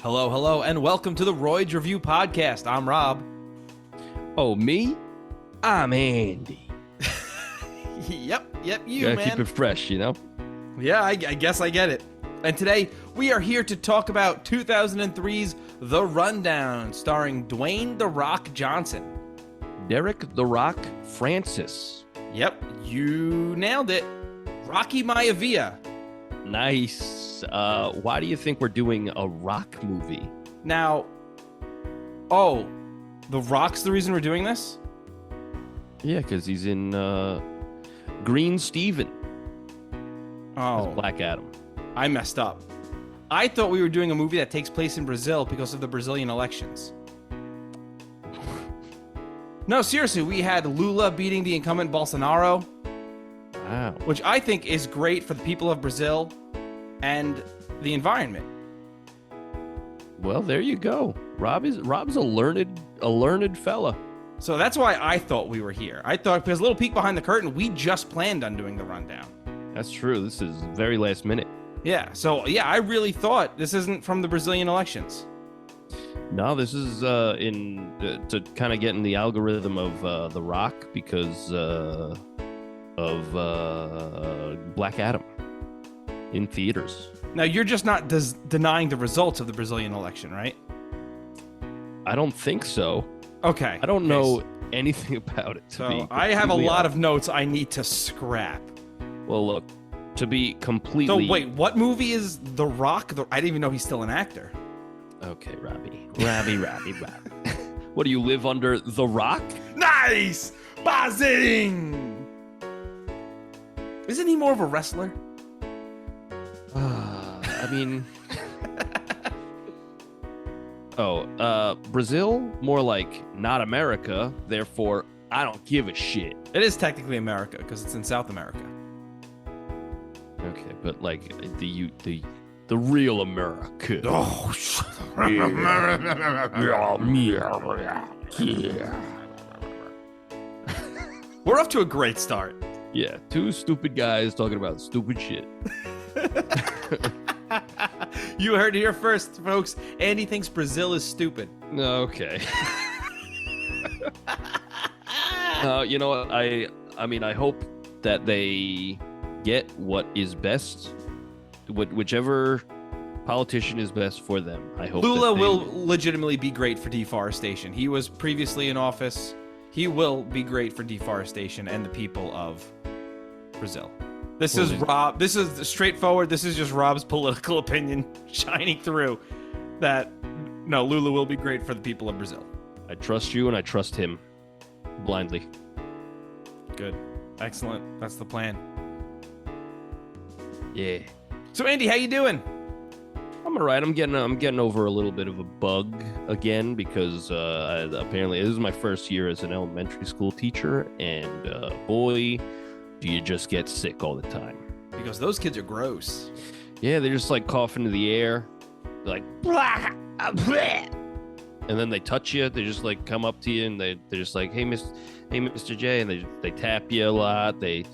Hello, hello, and welcome to the Royds Review Podcast. I'm Rob. Oh, me? I'm Andy. Yep, you, Gotta man. keep it fresh, you know? Yeah, I guess I get it. And today, we are here to talk about 2003's The Rundown, starring Dwayne "The Rock" Johnson. Derek "The Rock" Francis. Yep, you nailed it. Rocky Maivia. Nice. Why do you think we're doing a rock movie? Now, The Rock's the reason we're doing this? Yeah, because he's in Green Steven. Oh, Black Adam. I messed up. I thought we were doing a movie that takes place in Brazil because of the Brazilian elections. No, seriously, we had Lula beating the incumbent Bolsonaro. Wow. Which I think is great for the people of Brazil and the environment. Well, there you go. Rob's a learned fella. So that's why I thought we were here. I thought, because a little peek behind the curtain, we just planned on doing the rundown. That's true. This is very last minute. Yeah, so yeah, I really thought this isn't from the Brazilian elections. No, this is to kind of get in the algorithm of The Rock because of Black Adam in theaters. Now, you're just not denying the results of the Brazilian election, right? I don't think so. Okay. I don't know anything about it. So I have a lot of notes I need to scrap. Well, look, to be completely... So wait, what movie is The Rock? I didn't even know he's still an actor. Okay, Robbie. What, do you live under The Rock? Nice! Buzzing! Isn't he more of a wrestler? I mean... Brazil? More like not America, therefore I don't give a shit. It is technically America, because it's in South America. Okay, but like the real America. Oh, we're off to a great start. Yeah, two stupid guys talking about stupid shit. You heard it here first, folks. Andy thinks Brazil is stupid. Okay. You know what? I mean, I hope that they get what is best, whichever politician is best for them. I hope Lula will legitimately be great for deforestation. He was previously in office. He will be great for deforestation and the people of Brazil. This is Rob. This is straightforward. This is just Rob's political opinion shining through. That no, Lula will be great for the people of Brazil. I trust you and I trust him blindly. Good, excellent. That's the plan. Yeah. So Andy, how you doing? I'm alright. I'm getting over a little bit of a bug again because apparently this is my first year as an elementary school teacher, and boy, do you just get sick all the time. Because those kids are gross. Yeah, they just like cough into the air. They're like, blah, blah. And then they touch you. They just like come up to you and they're just like, hey, Mr. J, and they tap you a lot. I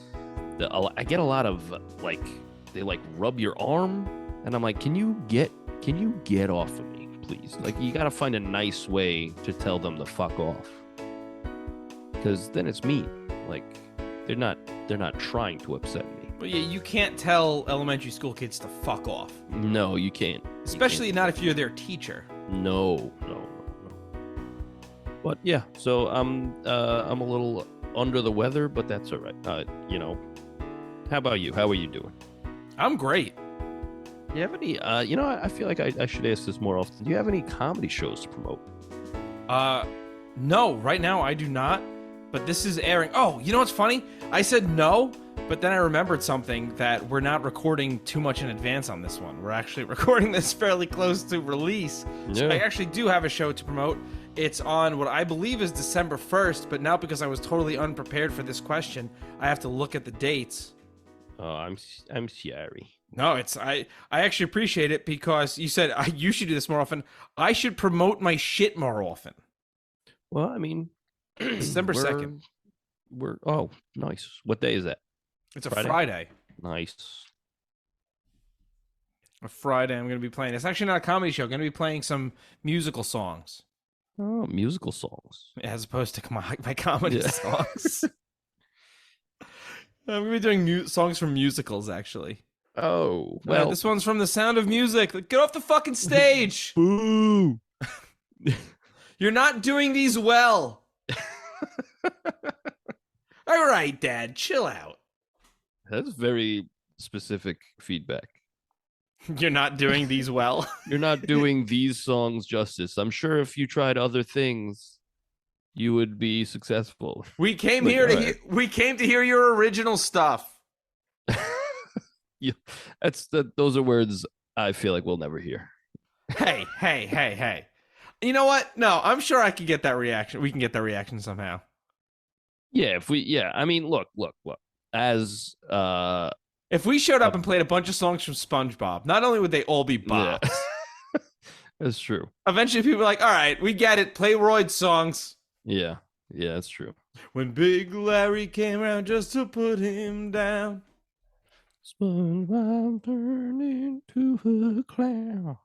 get a lot of like, they like rub your arm, and I'm like, can you get off of me, please? Like, you gotta find a nice way to tell them to fuck off, because then it's mean. Like, they're not trying to upset me. But yeah, you can't tell elementary school kids to fuck off. No, you can't. Especially not if you're their teacher. No. But yeah, so I'm a little under the weather, but that's all right. You know, how about you? How are you doing? I'm great. Do you have any? You know, I feel like I should ask this more often. Do you have any comedy shows to promote? No, right now I do not. But this is airing. Oh, you know what's funny? I said no, but then I remembered something, that we're not recording too much in advance on this one. We're actually recording this fairly close to release. Yeah. So I actually do have a show to promote. It's on what I believe is December 1st, but now because I was totally unprepared for this question, I have to look at the dates. Oh, I'm sorry. No, I actually appreciate it, because you said you should do this more often. I should promote my shit more often. Well, I mean, December 2nd. Oh, nice. What day is that? It's a Friday. Nice. Friday, I'm going to be playing. It's actually not a comedy show. I'm going to be playing some musical songs. Oh, musical songs. As opposed to my comedy Yeah. songs. I'm going to be doing songs from musicals, actually. Oh, well. This one's from The Sound of Music. Get off the fucking stage! Boo! You're not doing these well. All right, Dad, chill out. That's very specific feedback. You're not doing these well. You're not doing these songs justice. I'm sure if you tried other things, you would be successful. We came here to we came to hear your original stuff. Yeah, those are words I feel like we'll never hear. Hey. You know what? No, I'm sure I could get that reaction. We can get that reaction somehow. Yeah, I mean, look. As if we showed up and played a bunch of songs from SpongeBob, not only would they all be bops. Yeah. That's true. Eventually people are like, all right, we get it. Play Royd's songs. Yeah, that's true. When Big Larry came around just to put him down. SpongeBob turned into a clown.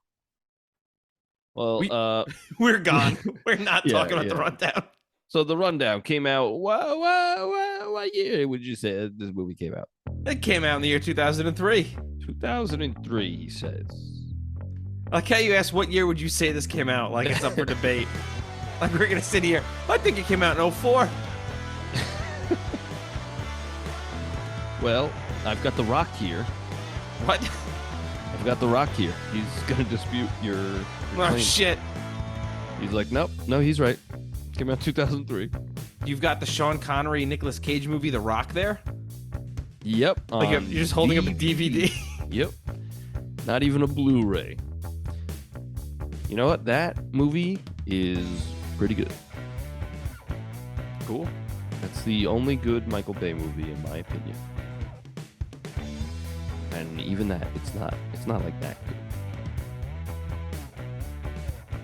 Well, we're gone. We're not talking about the rundown. So the rundown came out. What year would you say this movie came out? It came out in the year 2003. 2003, he says. Like how you asked what year would you say this came out? Like it's up for debate. Like we're going to sit here. I think it came out in 04. Well, I've got The Rock here. What? I've got The Rock here. He's going to dispute your claim. Shit. He's like, nope. No, he's right. Came out 2003. You've got the Sean Connery, Nicolas Cage movie, The Rock there? Yep. Like you're just holding up a DVD? Yep. Not even a Blu-ray. You know what? That movie is pretty good. Cool. That's the only good Michael Bay movie, in my opinion. And even that, it's not like that good.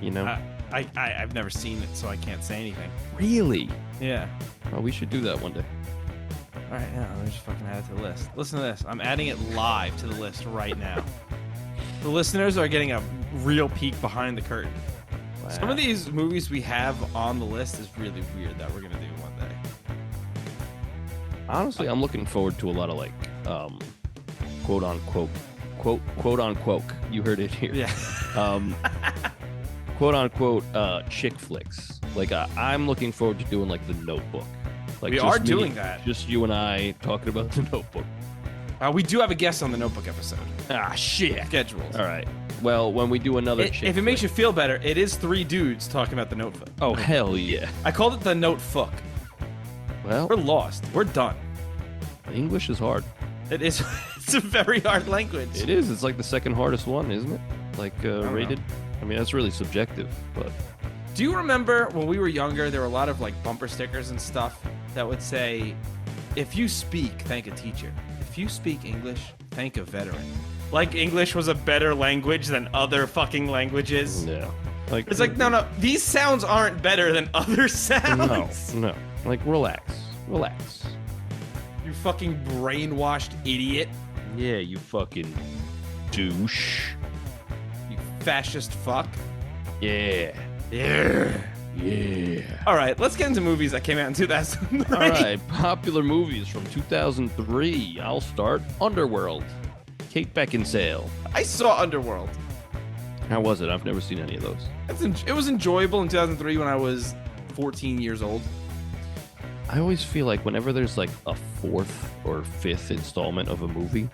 You know? I've never seen it, so I can't say anything. Really? Yeah. Well, we should do that one day. All right, now let me just fucking add it to the list. Listen to this. I'm adding it live to the list right now. The listeners are getting a real peek behind the curtain. Wow. Some of these movies we have on the list is really weird that we're gonna do one day. Honestly, I'm looking forward to a lot of like, quote unquote, quote unquote. You heard it here. Yeah. Quote unquote chick flicks. Like I'm looking forward to doing like The Notebook. Like we are doing that. Just you and I talking about The Notebook. We do have a guest on the Notebook episode. Ah, shit. Scheduled. All right. Well, when we do another chick if it makes you feel better, it is 3 dudes talking about the Notebook. Oh, hell yeah. I called it the Notebook. Well, we're lost. We're done. English is hard. It is. It's a very hard language. It is. It's like the second hardest one, isn't it? Like rated. Know. I mean, that's really subjective, but. Do you remember when we were younger, there were a lot of like bumper stickers and stuff that would say, if you speak, thank a teacher. If you speak English, thank a veteran. Like English was a better language than other fucking languages. Yeah. Like it's like, no, these sounds aren't better than other sounds. No. Like, relax. You fucking brainwashed idiot. Yeah, you fucking douche. You fascist fuck. Yeah. All right, let's get into movies that came out in 2003. All right, popular movies from 2003. I'll start. Underworld. Kate Beckinsale. I saw Underworld. How was it? I've never seen any of those. It was enjoyable in 2003 when I was 14 years old. I always feel like whenever there's like a 4th or 5th installment of a movie,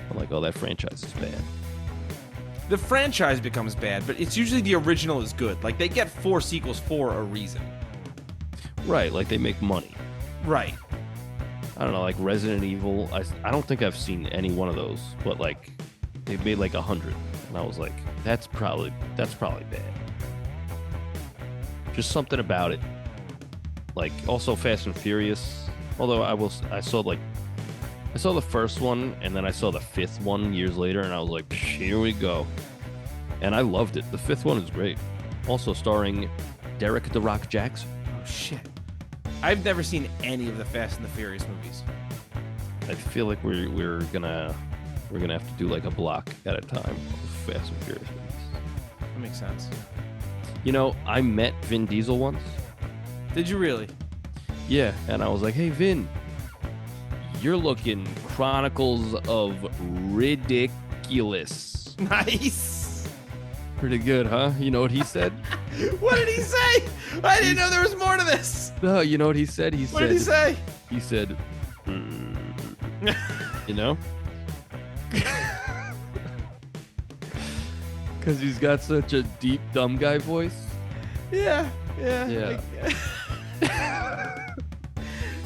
I'm like, oh, that franchise is bad. The franchise becomes bad, but it's usually the original is good. Like, they get 4 sequels for a reason. Right, like they make money. Right. I don't know, like Resident Evil. I don't think I've seen any one of those, but like they made like 100, and I was like, that's probably bad. Just something about it. Like also Fast and Furious. Although I saw the first one, and then I saw the 5th one years later, and I was like, here we go. And I loved it. The 5th one is great. Also starring Derek "The Rock" Jackson. Oh shit. I've never seen any of the Fast and the Furious movies. I feel like we're gonna We're gonna have to do like a block at a time of Fast and Furious movies. That makes sense. You know, I met Vin Diesel once. Did you really? Yeah, and I was like, "Hey, Vin, you're looking Chronicles of Ridiculous." Nice. Pretty good, huh? You know what he said? What did he say? I didn't know there was more to this. No, you know what he said? What did he say? He said, you know? Because he's got such a deep, dumb guy voice. Yeah.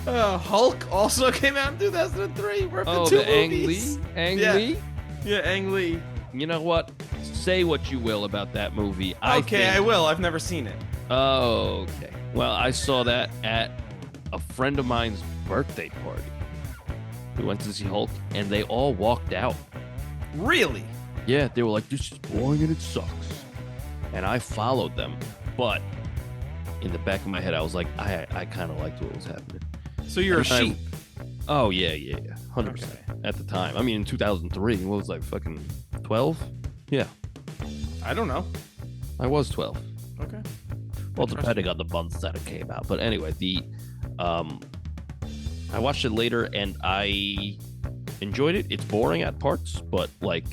Hulk also came out in 2003. We're up to 2 movies. Ang Lee? Yeah, Ang Lee. You know what? Say what you will about that movie. I will. I've never seen it. Oh, okay. Well, I saw that at a friend of mine's birthday party. We went to see Hulk, and they all walked out. Really? Yeah, they were like, "This is boring and it sucks." And I followed them, but in the back of my head, I was like, I kind of liked what was happening. So you're a sheep. Oh, yeah. 100%. Okay. At the time. I mean, in 2003, what was I, fucking 12? Yeah. I don't know. I was 12. Okay. Well, depending on the months that it came out. But anyway, I watched it later and I enjoyed it. It's boring at parts, but like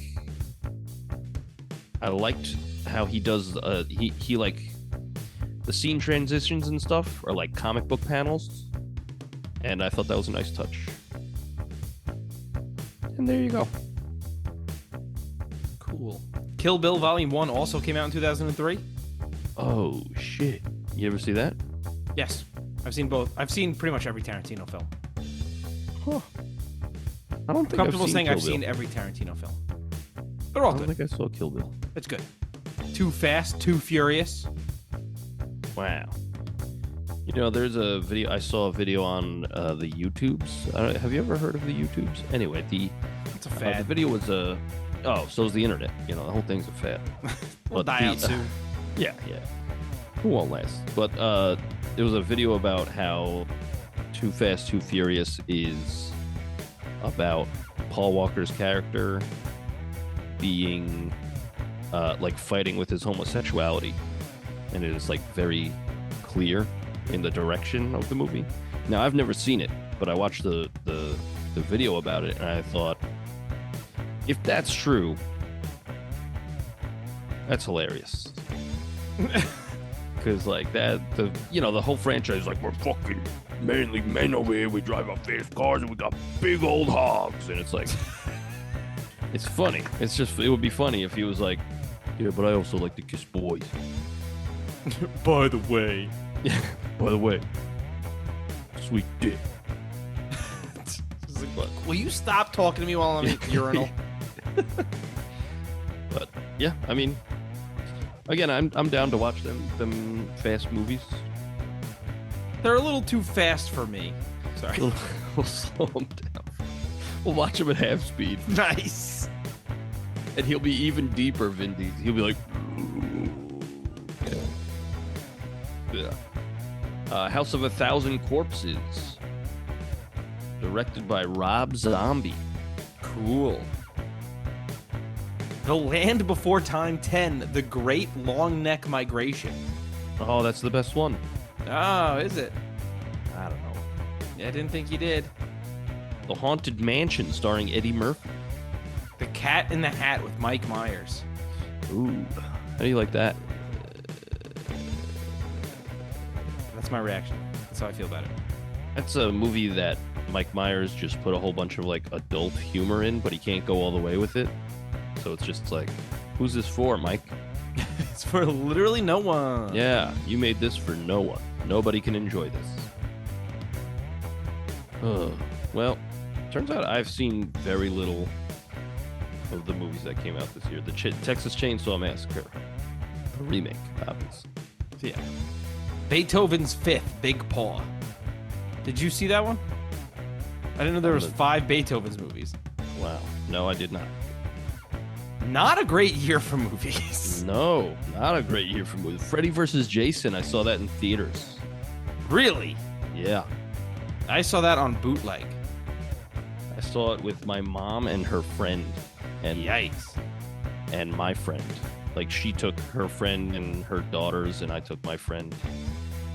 I liked how he does he like the scene transitions and stuff are like comic book panels, and I thought that was a nice touch. And there you go. Cool. Kill Bill Volume 1 also came out in 2003? Oh shit. You ever see that? Yes. I've seen both. I've seen pretty much every Tarantino film. Huh. I don't think Comfortable saying I've Kill seen Bill. every Tarantino film. They're all I don't good. think I saw Kill Bill. It's good. Too Fast, Too Furious. Wow. You know, there's a video. I saw a video on the YouTubes. Have you ever heard of the YouTubes? Anyway, It's a the fad. video was so's the internet. You know, the whole thing's a fad. We'll But die out soon. Yeah. Who won't last? But there was a video about how Too Fast, Too Furious is about Paul Walker's character being like fighting with his homosexuality, and it is like very clear in the direction of the movie. Now, I've never seen it, but I watched the video about it, and I thought, if that's true, that's hilarious. Because like that, the whole franchise is like, we're fucking manly men over here. We drive our fast cars and we got big old hogs, and it's like, it's funny. It's just, it would be funny if he was like, yeah, but I also like to kiss boys. By the way. Yeah. By the way, sweet dick. Will you stop talking to me while I'm at urinal? But yeah, I mean, again, I'm down to watch them fast movies. They're a little too fast for me. Sorry. We'll slow them down. We'll watch them at half speed, Nice. and he'll be even deeper, Vin Diesel. He'll be like, yeah. House of a Thousand Corpses, directed by Rob Zombie. Cool. The Land Before Time 10, The Great Long Neck Migration. Oh, that's the best one. Oh, is it? I don't know. Yeah, I didn't think you did. The Haunted Mansion, starring Eddie Murphy. The Cat in the Hat with Mike Myers. Ooh, how do you like that? That's my reaction. That's how I feel about it. That's a movie that Mike Myers just put a whole bunch of like adult humor in, but he can't go all the way with it. So it's just like, who's this for, Mike? It's for literally no one. Yeah, you made this for no one. Nobody can enjoy this. Well, turns out I've seen very little of the movies that came out this year. The Texas Chainsaw Massacre, the remake, obviously. Yeah. Beethoven's Fifth, Big Paw. Did you see that one? I didn't know there was 5 Beethoven's movies. Wow. No, I did not. Not a great year for movies. No, not a great year for movies. Freddy vs. Jason, I saw that in theaters. Really? Yeah. I saw that on bootleg. I saw it with my mom and her friend, and Yikes. and my friend. Like she took her friend and her daughters, and I took my friend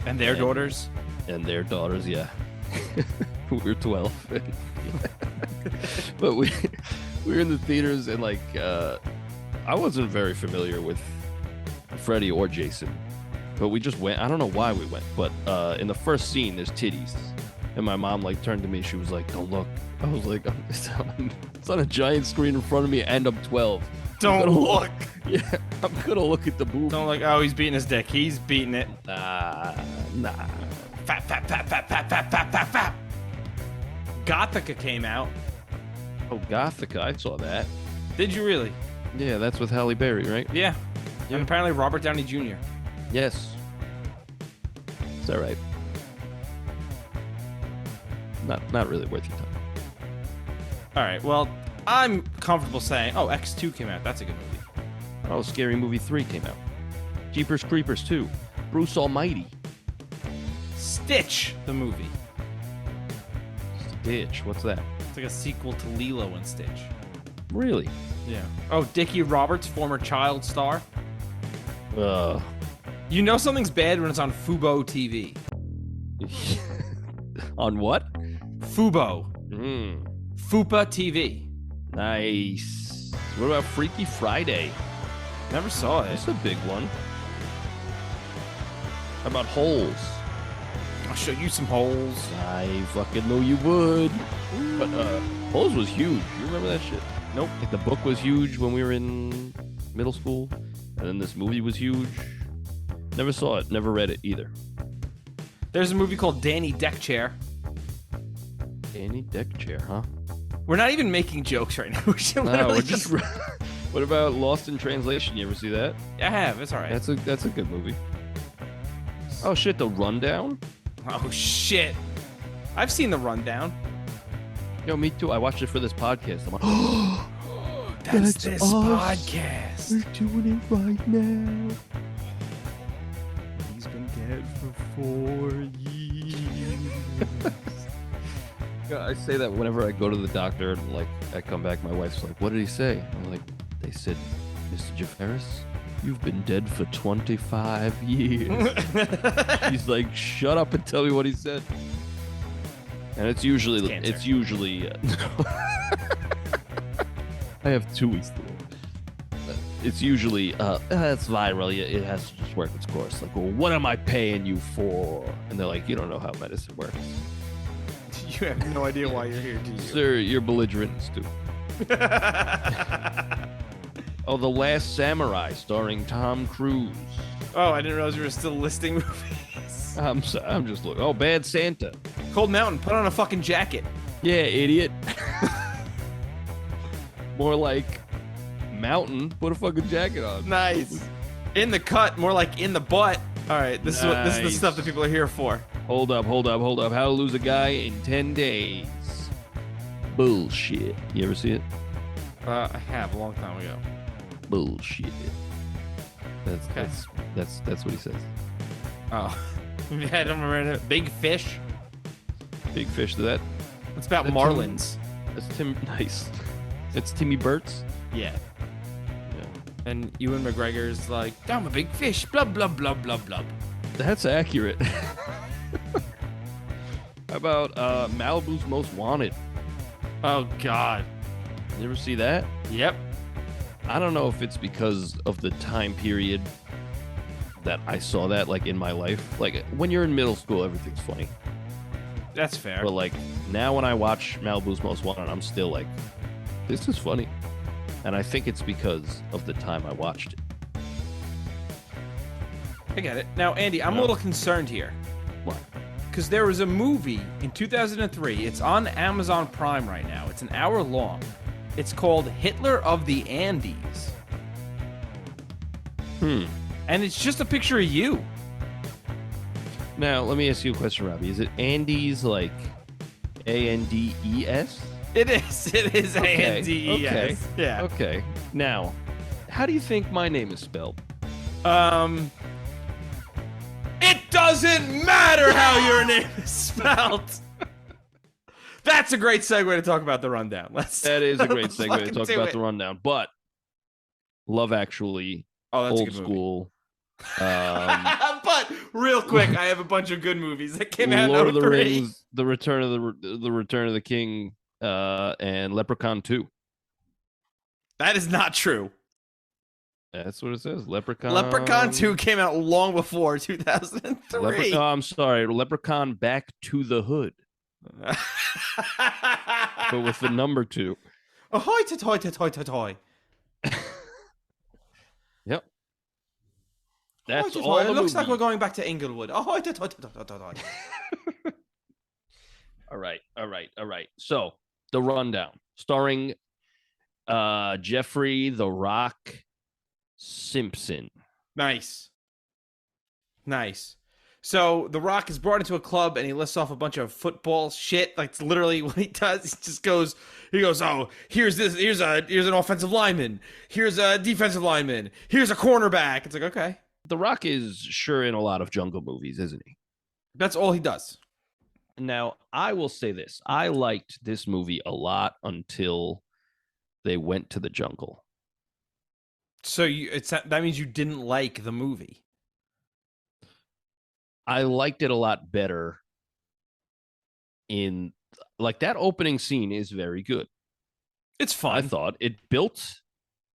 And their daughters? and their daughters. Yeah, we were 12, but we were in the theaters, and like I wasn't very familiar with Freddy or Jason, but we just went. I don't know why we went, but in the first scene, there's titties, and my mom like turned to me. She was like, "Don't look." I was like, "It's on a giant screen in front of me, and I'm 12. Don't look. Yeah, I'm gonna look at the boob. Don't look. Oh, he's beating his dick. He's beating it. Nah. Fap, fap, fap, fap, fap, fap, fap, fap, fap. Gothica came out. Oh, Gothica, I saw that. Did you really? Yeah, that's with Halle Berry, right? Yeah. And apparently Robert Downey Jr. Yes. Is that right? Not really worth your time. All right. Well, I'm comfortable saying, oh, X2 came out. That's a good movie. Oh, Scary Movie 3 came out. Jeepers Creepers 2. Bruce Almighty. Stitch, the movie. Stitch, what's that? It's like a sequel to Lilo and Stitch. Really? Yeah. Oh, Dickie Roberts, former child star. You know something's bad when it's on Fubo TV. On what? Fubo. Fupa TV. Nice. What about Freaky Friday? Never saw it. That's a big one. How about Holes? I'll show you some holes. I fucking know you would. But Holes was huge. You remember that shit? Nope. Like the book was huge when we were in middle school, and then this movie was huge. Never saw it. Never read it either. There's a movie called Danny Deckchair. Danny Deckchair, huh? We're not even making jokes right now. We should No, literally we're just. What about Lost in Translation? You ever see that? I have. It's all right. That's a good movie. Oh shit, The Rundown. Oh shit. I've seen The Rundown. Yo, me too. I watched it for this podcast. I'm like, That's That's this us. podcast. we're doing it right now. He's been dead for 4 years. Yeah, I say that whenever I go to the doctor and like I come back, my wife's like, "What did he say?" I'm like, "They said, Mr. Jafaris, you've been dead for 25 years." She's like, "Shut up and tell me what he said." And it's usually I have 2 weeks to live. It's usually it's viral. It has to just work its course. Like, well, what am I paying you for? And they're like, "You don't know how medicine works." You have no idea why you're here, do you? Sir, you're belligerent and stupid. Oh, The Last Samurai, starring Tom Cruise. Oh, I didn't realize you were still listing movies. I'm just looking. Oh, Bad Santa. Cold Mountain, put on a fucking jacket. Yeah, idiot. More like Mountain, put a fucking jacket on. Nice. In the cut, more like in the butt. All right, this is the stuff that people are here for. Hold up. How to Lose a Guy in 10 Days. Bullshit. You ever see it? I have a long time ago. Bullshit. That's what he says. Oh, I don't remember it. Big Fish. Big Fish to that. It's about That's marlins. That's Tim. Nice. It's Timmy Burt's. Yeah. Yeah. And Ewan McGregor's like, I'm a big fish. Blub blub blub blub blub. That's accurate. How about Malibu's Most Wanted? Oh God. You ever see that? Yep. I don't know if it's because of the time period that I saw that, like, in my life. Like, when you're in middle school, everything's funny. That's fair. But, like, now when I watch Malibu's Most Wanted, I'm still like, this is funny. And I think it's because of the time I watched it. I get it. Now, Andy, I'm a little concerned here. Why? Because there was a movie in 2003. It's on Amazon Prime right now. It's an hour long. It's called Hitler of the Andes. And it's just a picture of you. Now, let me ask you a question, Robbie. Is it Andes, like Andes? It is. It is Andes. Okay. Yeah. Okay. Now, how do you think my name is spelled? It doesn't matter how your name is spelled. That's a great segue to talk about the rundown. That is a great let's segue to fucking talk do about it. the rundown. But Love Actually, Oh, that's a old good movie. school. But real quick, I have a bunch of good movies that came out in Lord of the 03. Rings, The Return of the Return of the King, and Leprechaun 2. That is not true. That's what it says. Leprechaun. Leprechaun 2 came out long before 2003. Oh, I'm sorry. Leprechaun Back to the Hood, but with the number 2. Ahoy, toy, toy, toy. Yep. That's Ahoy, all. It The looks like movie. we're going back to Inglewood. Ahoy, toy, toy, toy, toy. All right. So the rundown, starring Jeffrey the Rock Simpson. Nice. So The Rock is brought into a club and he lists off a bunch of football shit. Like, it's literally what he does. He goes, oh, here's an offensive lineman. Here's a defensive lineman. Here's a cornerback. It's like, okay. The Rock is sure in a lot of jungle movies, isn't he? That's all he does. Now, I will say this. I liked this movie a lot until they went to the jungle. So that means you didn't like the movie. I liked it a lot better in, like, that opening scene is very good. It's fun. I thought it built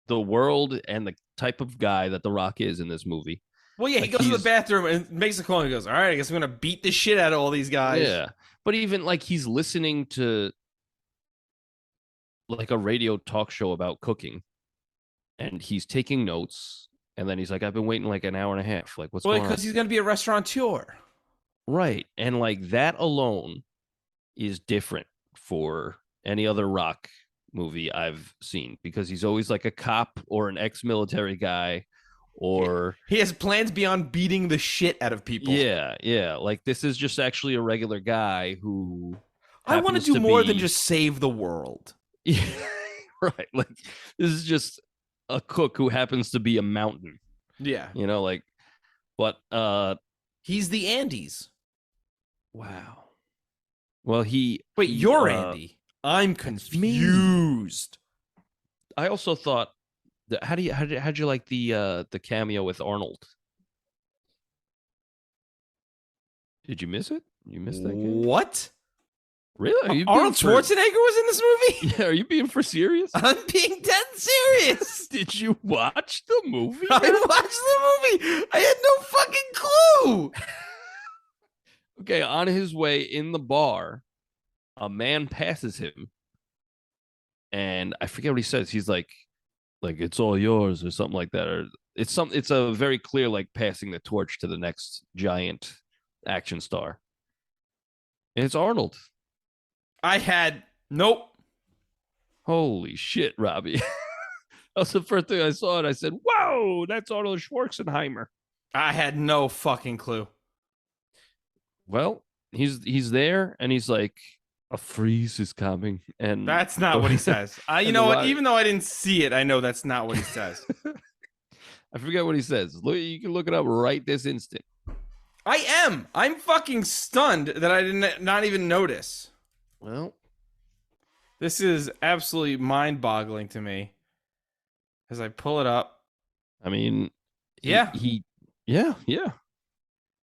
the world and the type of guy that The Rock is in this movie. Well, yeah, Like, he goes to the bathroom and makes a call and he goes, all right, I guess I'm going to beat the shit out of all these guys. Yeah. But even like he's listening to like a radio talk show about cooking and he's taking notes. And then he's like, I've been waiting like an hour and a half. Like, what's going on? Because he's going to be a restaurateur. Right. And like that alone is different for any other Rock movie I've seen because he's always like a cop or an ex-military guy or he has plans beyond beating the shit out of people. Yeah. Like this is just actually a regular guy who I want to do more than just save the world. Yeah, right. Like this is just a cook who happens to be a mountain. Yeah. You know, like, but he's the Andes. Wow. Well, wait, you're Andy. I'm confused. I also thought that how'd you like the cameo with Arnold? Did you miss it? You missed that game? What? Really? Arnold Schwarzenegger was in this movie? Yeah, are you being for serious? I'm being dead serious. Did you watch the movie? I watched the movie. I had no fucking clue. Okay, on his way in the bar, a man passes him, and I forget what he says. He's like it's all yours or something like that, or it's a very clear like passing the torch to the next giant action star. And it's Arnold. Nope. Holy shit, Robbie. That was the first thing I saw, and I said, "Whoa, that's Arnold Schwarzenegger." I had no fucking clue. Well, he's there, and he's like, "A freeze is coming," and that's not what he says. You know what? Even though I didn't see it, I know that's not what he says. I forget what he says. Look, you can look it up right this instant. I'm fucking stunned that I did not even notice. Well, this is absolutely mind-boggling to me. As I pull it up. I mean, yeah. Yeah.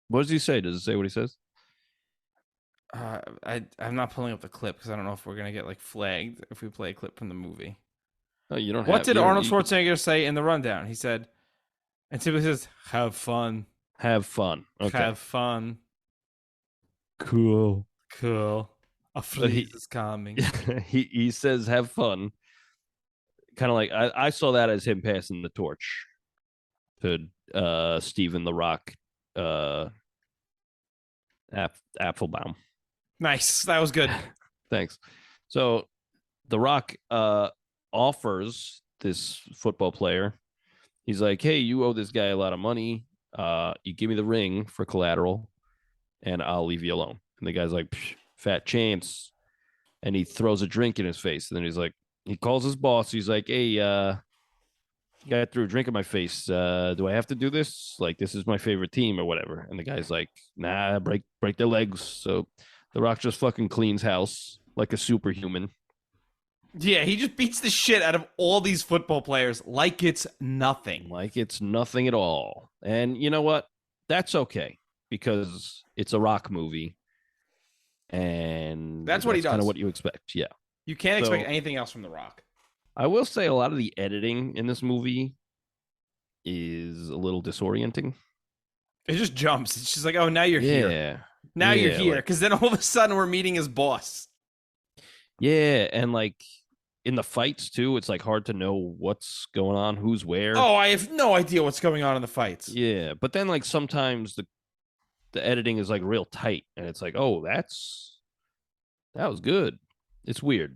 What does he say? Does it say what he says? I'm not pulling up the clip because I don't know if we're gonna get like flagged if we play a clip from the movie. Oh, you don't. What did Arnold Schwarzenegger say in the rundown? He said, and simply says, "Have fun. Have fun. Okay. Have fun. Cool. A freeze is coming." He says, "Have fun." Kind of like I saw that as him passing the torch to Steven the Rock Apfelbaum. Nice. That was good. Thanks. So the Rock offers this football player. He's like, "Hey, you owe this guy a lot of money. You give me the ring for collateral, and I'll leave you alone." And the guy's like, "Fat chance." And he throws a drink in his face. And then he's like, he calls his boss. He's like, "Hey, you guy threw a drink in my face. Do I have to do this? Like, this is my favorite team or whatever." And the guy's like, "Nah, break their legs." So the Rock just fucking cleans house like a superhuman. Yeah, he just beats the shit out of all these football players like it's nothing. Like it's nothing at all. And you know what? That's okay because it's a Rock movie and That's what he that's kind of does. what you expect. Yeah. You can't expect So anything else from The Rock. I will say a lot of the editing in this movie is a little disorienting. It just jumps. It's just like, oh, now you're here. Yeah. Now you're Yeah, here. like, Because then all of a sudden we're meeting his boss. yeah, and like in the fights too, it's like hard to know what's going on, who's where. Oh, I have no idea what's going on in the fights. Yeah, but then like sometimes the editing is like real tight and it's like, "Oh, that was good." It's weird.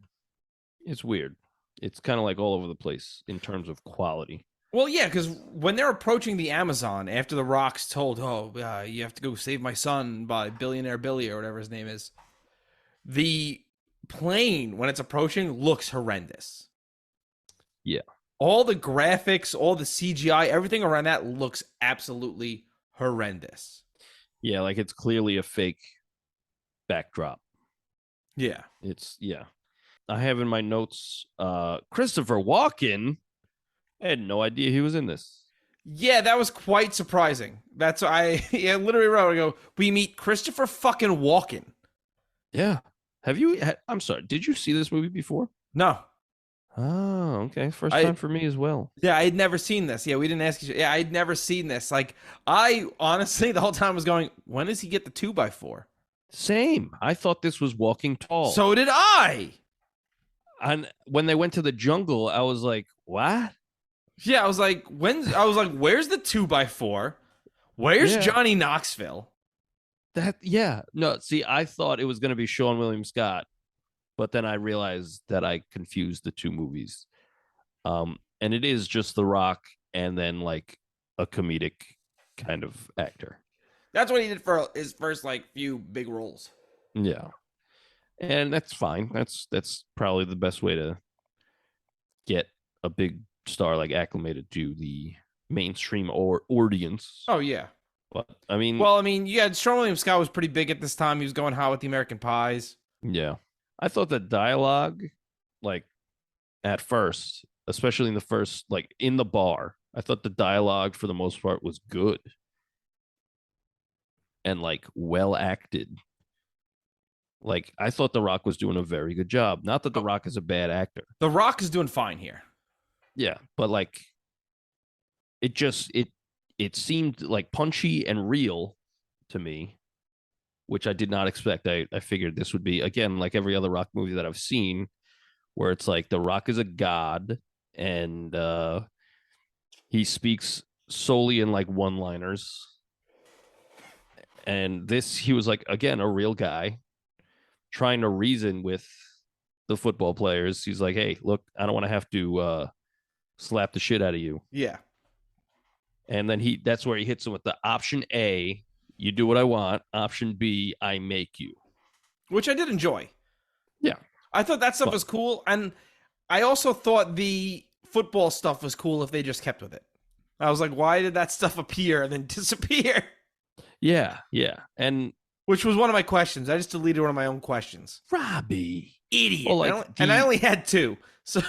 It's weird. It's kind of like all over the place in terms of quality. Well, yeah, because when they're approaching the Amazon after the Rock's told, oh, you have to go save my son by Billionaire Billy or whatever his name is, the plane, when it's approaching, looks horrendous. Yeah. All the graphics, all the CGI, everything around that looks absolutely horrendous. Yeah, like it's clearly a fake backdrop. Yeah. Yeah. I have in my notes Christopher Walken. I had no idea he was in this. Yeah, that was quite surprising. That's why I literally wrote, I go, we meet Christopher fucking Walken. Yeah. I'm sorry, did you see this movie before? No. Oh, okay. First time for me as well. Yeah, I had never seen this. Yeah, we didn't ask you. Yeah, I had never seen this. Like, I honestly, the whole time was going, when does he get the 2x4? Same. I thought this was Walking Tall. So did I. And when they went to the jungle, I was like, what? Yeah, I was like, where's the 2x4? Where's Johnny Knoxville? No, see, I thought it was going to be Sean William Scott, but then I realized that I confused the two movies. And it is just The Rock and then like a comedic kind of actor. That's what he did for his first like few big roles. Yeah. And that's fine. That's probably the best way to get a big star like acclimated to the mainstream or audience. Oh yeah. But I mean, yeah, Sean William Scott was pretty big at this time. He was going hot with the American Pies. yeah. I thought the dialogue, like at first, especially in the first, like in the bar, I thought the dialogue for the most part was good and like well acted. Like I thought The Rock was doing a very good job. Not that The Rock is a bad actor. The Rock is doing fine here. Yeah, but like it seemed like punchy and real to me, which I did not expect. I figured this would be again like every other Rock movie that I've seen, where it's like The Rock is a god and he speaks solely in like one-liners. And this, he was like again a real guy trying to reason with the football players. He's like, "Hey, look, I don't want to have to slap the shit out of you." Yeah. And then that's where he hits him with the option A, you do what I want. Option B, I make you. Which I did enjoy. Yeah. I thought that stuff was cool. And I also thought the football stuff was cool if they just kept with it. I was like, why did that stuff appear and then disappear? Yeah. And which was one of my questions. I just deleted one of my own questions. Robbie. Idiot. Well, I only had two. So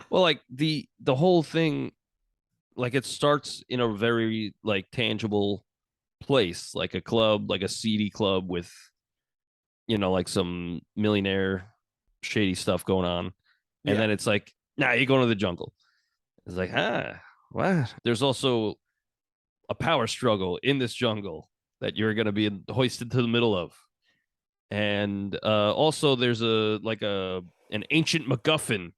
well, like the whole thing, like it starts in a very like tangible place, like a club, like a seedy club with, you know, like some millionaire shady stuff going on. And then it's like, nah, you're going to the jungle. It's like, what? There's also a power struggle in this jungle that you're going to be hoisted to the middle of. And also there's an ancient MacGuffin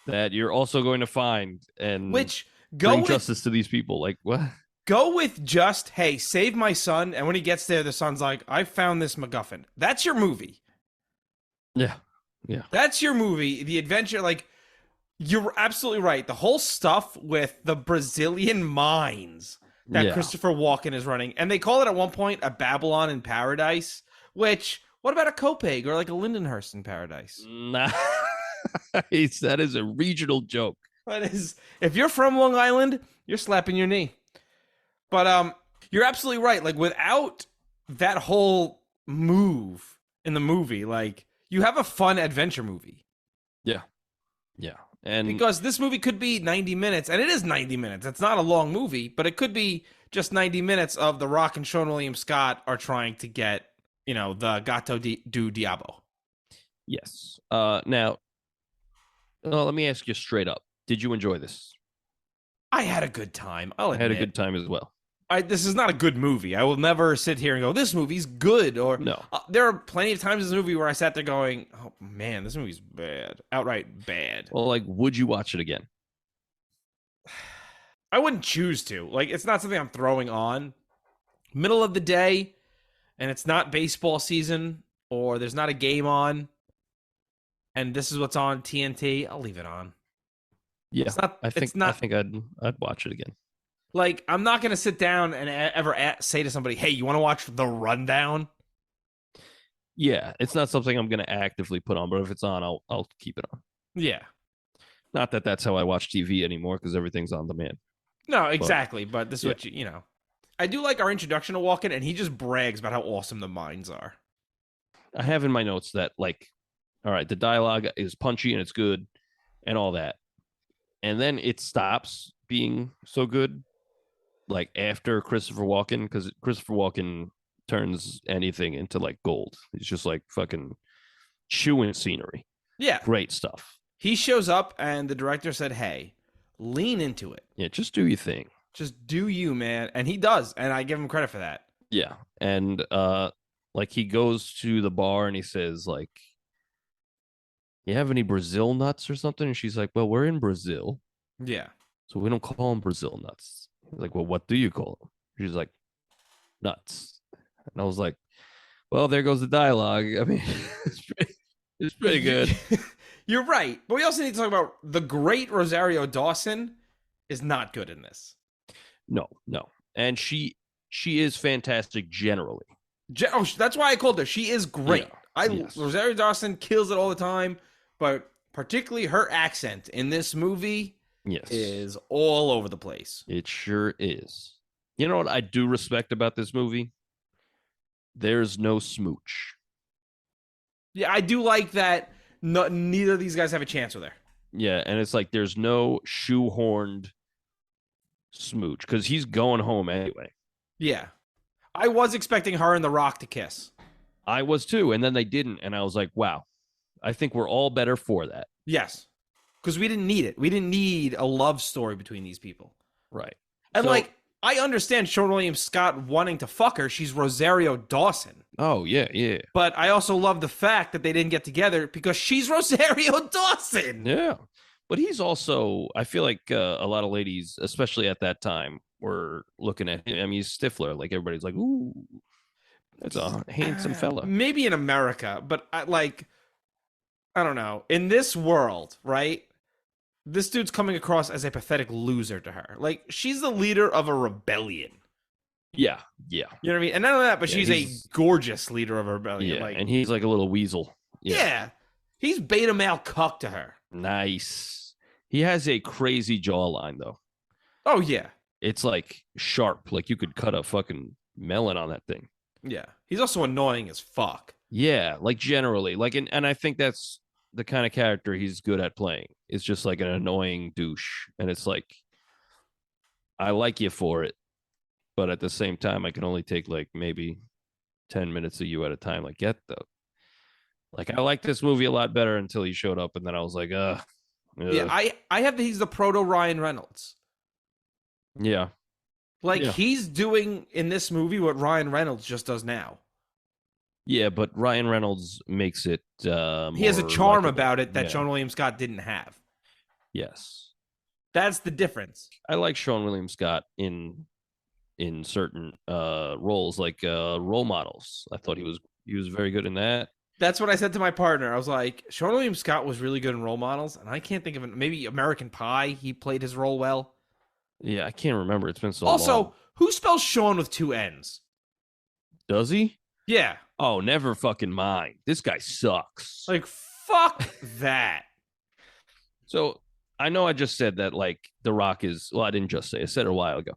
that you're also going to find and bring justice to these people. Like, what? Go with just, hey, save my son. And when he gets there, the son's like, I found this MacGuffin. That's your movie. Yeah. That's your movie. The adventure, like, you're absolutely right. The whole stuff with the Brazilian mines that Christopher Walken is running. And they call it at one point a Babylon in Paradise, which, what about a Copaig or like a Lindenhurst in Paradise? Nah. That is a regional joke. That is, if you're from Long Island, you're slapping your knee. But you're absolutely right. Like without that whole move in the movie. Like, you have a fun adventure movie. Yeah. Yeah. And Because this movie could be 90 minutes, and it is 90 minutes. It's not a long movie, but it could be just 90 minutes of The Rock and Sean William Scott are trying to get, the do Diabo. yes. Now, let me ask you straight up. Did you enjoy this? I had a good time. I'll I admit. had a good time as well. This is not a good movie. I will never sit here and go, this movie's good. Or No. There are plenty of times in this movie where I sat there going, oh man, this movie's bad, outright bad. Well, like, would you watch it again? I wouldn't choose to. Like, it's not something I'm throwing on. Middle of the day, and it's not baseball season, or there's not a game on, and this is what's on TNT. I'll leave it on. Yeah, It's not. I think It's not. I think I'd watch it again. Like, I'm not gonna sit down and ever say to somebody, "Hey, you want to watch The Rundown?" Yeah, it's not something I'm gonna actively put on, but if it's on, I'll keep it on. Yeah. Not that that's how I watch TV anymore because everything's on demand. No, exactly. But this is yeah. what I do like our introduction to Walken, and he just brags about how awesome the mines are. I have in my notes that like, all right, the dialogue is punchy and it's good, and all that, and then it stops being so good, like after Christopher Walken, because Christopher Walken turns anything into like gold. He's just like fucking chewing scenery. Yeah. Great stuff. He shows up, and the director said, "Hey, lean into it. Yeah, just do your thing. Just do you, man." And he does, and I give him credit for that. Yeah. And like he goes to the bar and he says, like, you have any Brazil nuts or something? And she's like, well, we're in Brazil, Yeah. so we don't call them Brazil nuts. He's like, well, what do you call them? She's like, nuts. And I was like, well, there goes the dialogue. I mean, it's pretty good. You're right. But we also need to talk about the great Rosario Dawson is not good in this. No. And she is fantastic generally. That's why I called her. She is great. Yeah. Rosario Dawson kills it all the time, but particularly her accent in this movie is all over the place. It sure is. You know what I do respect about this movie? There's no smooch. Yeah, I do like that. Neither of these guys have a chance with her. Yeah, and it's like there's no shoehorned smooch because he's going home anyway. Yeah. I was expecting her and The Rock to kiss. I was too, and then they didn't, and I was like, wow, I think we're all better for that. Yes. Because we didn't need it. We didn't need a love story between these people. Right. And I understand Sean William Scott wanting to fuck her. She's Rosario Dawson. Oh, yeah. But I also love the fact that they didn't get together because she's Rosario Dawson. Yeah. But he's also, I feel like a lot of ladies, especially at that time, were looking at him. I mean, he's Stifler. Like, everybody's like, ooh, that's a handsome fella. Maybe in America, but I don't know. In this world, right? This dude's coming across as a pathetic loser to her. Like, she's the leader of a rebellion. Yeah. You know what I mean? And not only that, but she's a gorgeous leader of a rebellion. Yeah, and he's like a little weasel. Yeah. He's beta male cuck to her. Nice. He has a crazy jawline, though. Oh, yeah. It's like sharp. Like you could cut a fucking melon on that thing. Yeah. He's also annoying as fuck. Yeah, like generally. Like, and I think that's the kind of character he's good at playing. It's just like an annoying douche. And it's like, I like you for it. But at the same time, I can only take like maybe 10 minutes of you at a time. Like, I liked this movie a lot better until he showed up. And then I was like, ugh. Yeah, I have he's the proto Ryan Reynolds. Yeah. He's doing in this movie what Ryan Reynolds just does now. Yeah, but Ryan Reynolds makes it he has a charm likable about it that Sean William Scott didn't have. Yes. That's the difference. I like Sean William Scott in certain roles, like role models. I thought he was very good in that. That's what I said to my partner. I was like, Sean William Scott was really good in role models, and I can't think of it. Maybe American Pie, he played his role well. Yeah, I can't remember. It's been so long. Also, who spells Sean with 2 N's? Does he? Yeah. Oh, never fucking mind. This guy sucks. Like, fuck that. So I know I just said that like The Rock is, well, I didn't just say, I said it a while ago.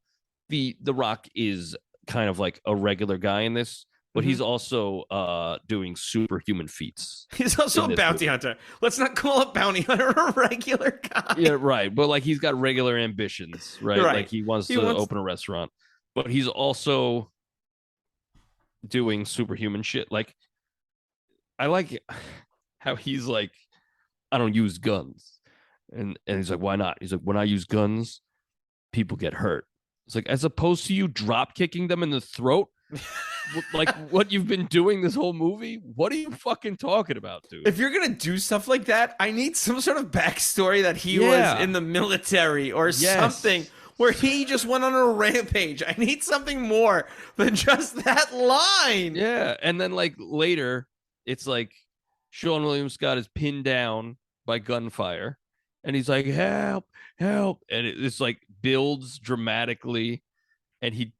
The Rock is kind of like a regular guy in this, but he's also doing superhuman feats. He's also a bounty hunter. Let's not call a bounty hunter a regular guy. Yeah, right. But like he's got regular ambitions, right? Right. Like he wants to open a restaurant, but he's also doing superhuman shit. Like I like how he's like, I don't use guns. And he's like, why not? He's like, when I use guns, people get hurt. It's like, as opposed to you drop kicking them in the throat, like what you've been doing this whole movie. What are you fucking talking about, dude? If you're gonna do stuff like that, I need some sort of backstory that he was in the military or something where he just went on a rampage. I need something more than just that line. Yeah, and then like later, it's like Sean William Scott is pinned down by gunfire, and he's like, "Help, help!" And it's like builds dramatically, and he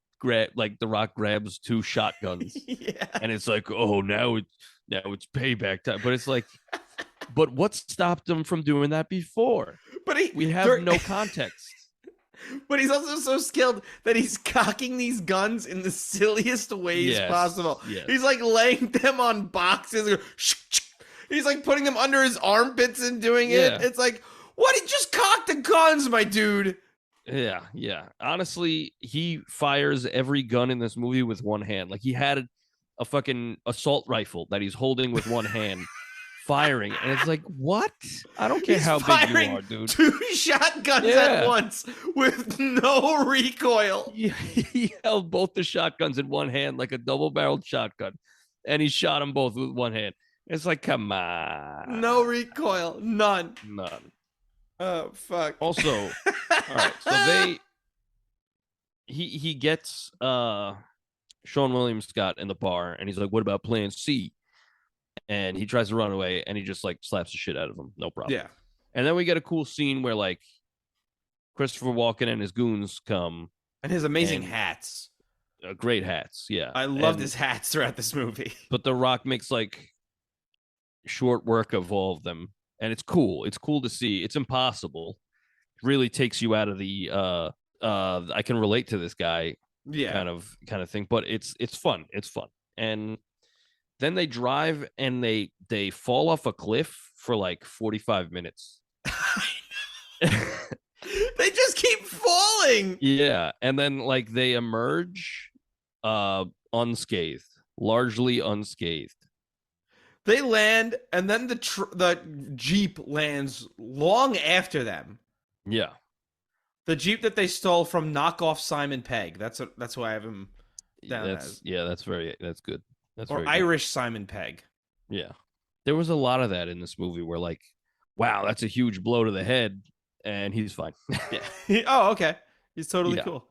like The Rock grabs 2 shotguns, and it's like, oh, now it's payback time. But it's like, but what stopped him from doing that before? But we have no context. But he's also so skilled that he's cocking these guns in the silliest ways possible. Yes. He's like laying them on boxes. He's like putting them under his armpits and doing it. It's like, what? He just cocked the guns, my dude. Yeah. Honestly, he fires every gun in this movie with one hand. Like he had a fucking assault rifle that he's holding with one hand. Firing, and it's like, what? I don't care how big you are, dude. 2 shotguns at once with no recoil. He held both the shotguns in one hand like a double-barreled shotgun, and he shot them both with one hand. It's like, come on. No recoil. None. Oh, fuck. Also, all right, so he gets Sean William Scott in the bar, and he's like, what about plan C? And he tries to run away, and he just like slaps the shit out of him. No problem. Yeah. And then we get a cool scene where like Christopher Walken and his goons come. And his amazing hats. Great hats, yeah. I loved his hats throughout this movie. But The Rock makes like short work of all of them. And it's cool. It's cool to see. It's impossible. It really takes you out of the I can relate to this guy kind of thing. But it's fun. It's fun. And then they drive and they fall off a cliff for like 45 minutes. They just keep falling. Yeah, and then like they emerge unscathed, largely unscathed. They land, and then the Jeep lands long after them. Yeah, the Jeep that they stole from knockoff Simon Pegg. That's who I have him down as. Yeah, that's good. That's or Irish Simon Pegg. Yeah. There was a lot of that in this movie where like, wow, that's a huge blow to the head, and he's fine. Oh, okay. He's totally cool.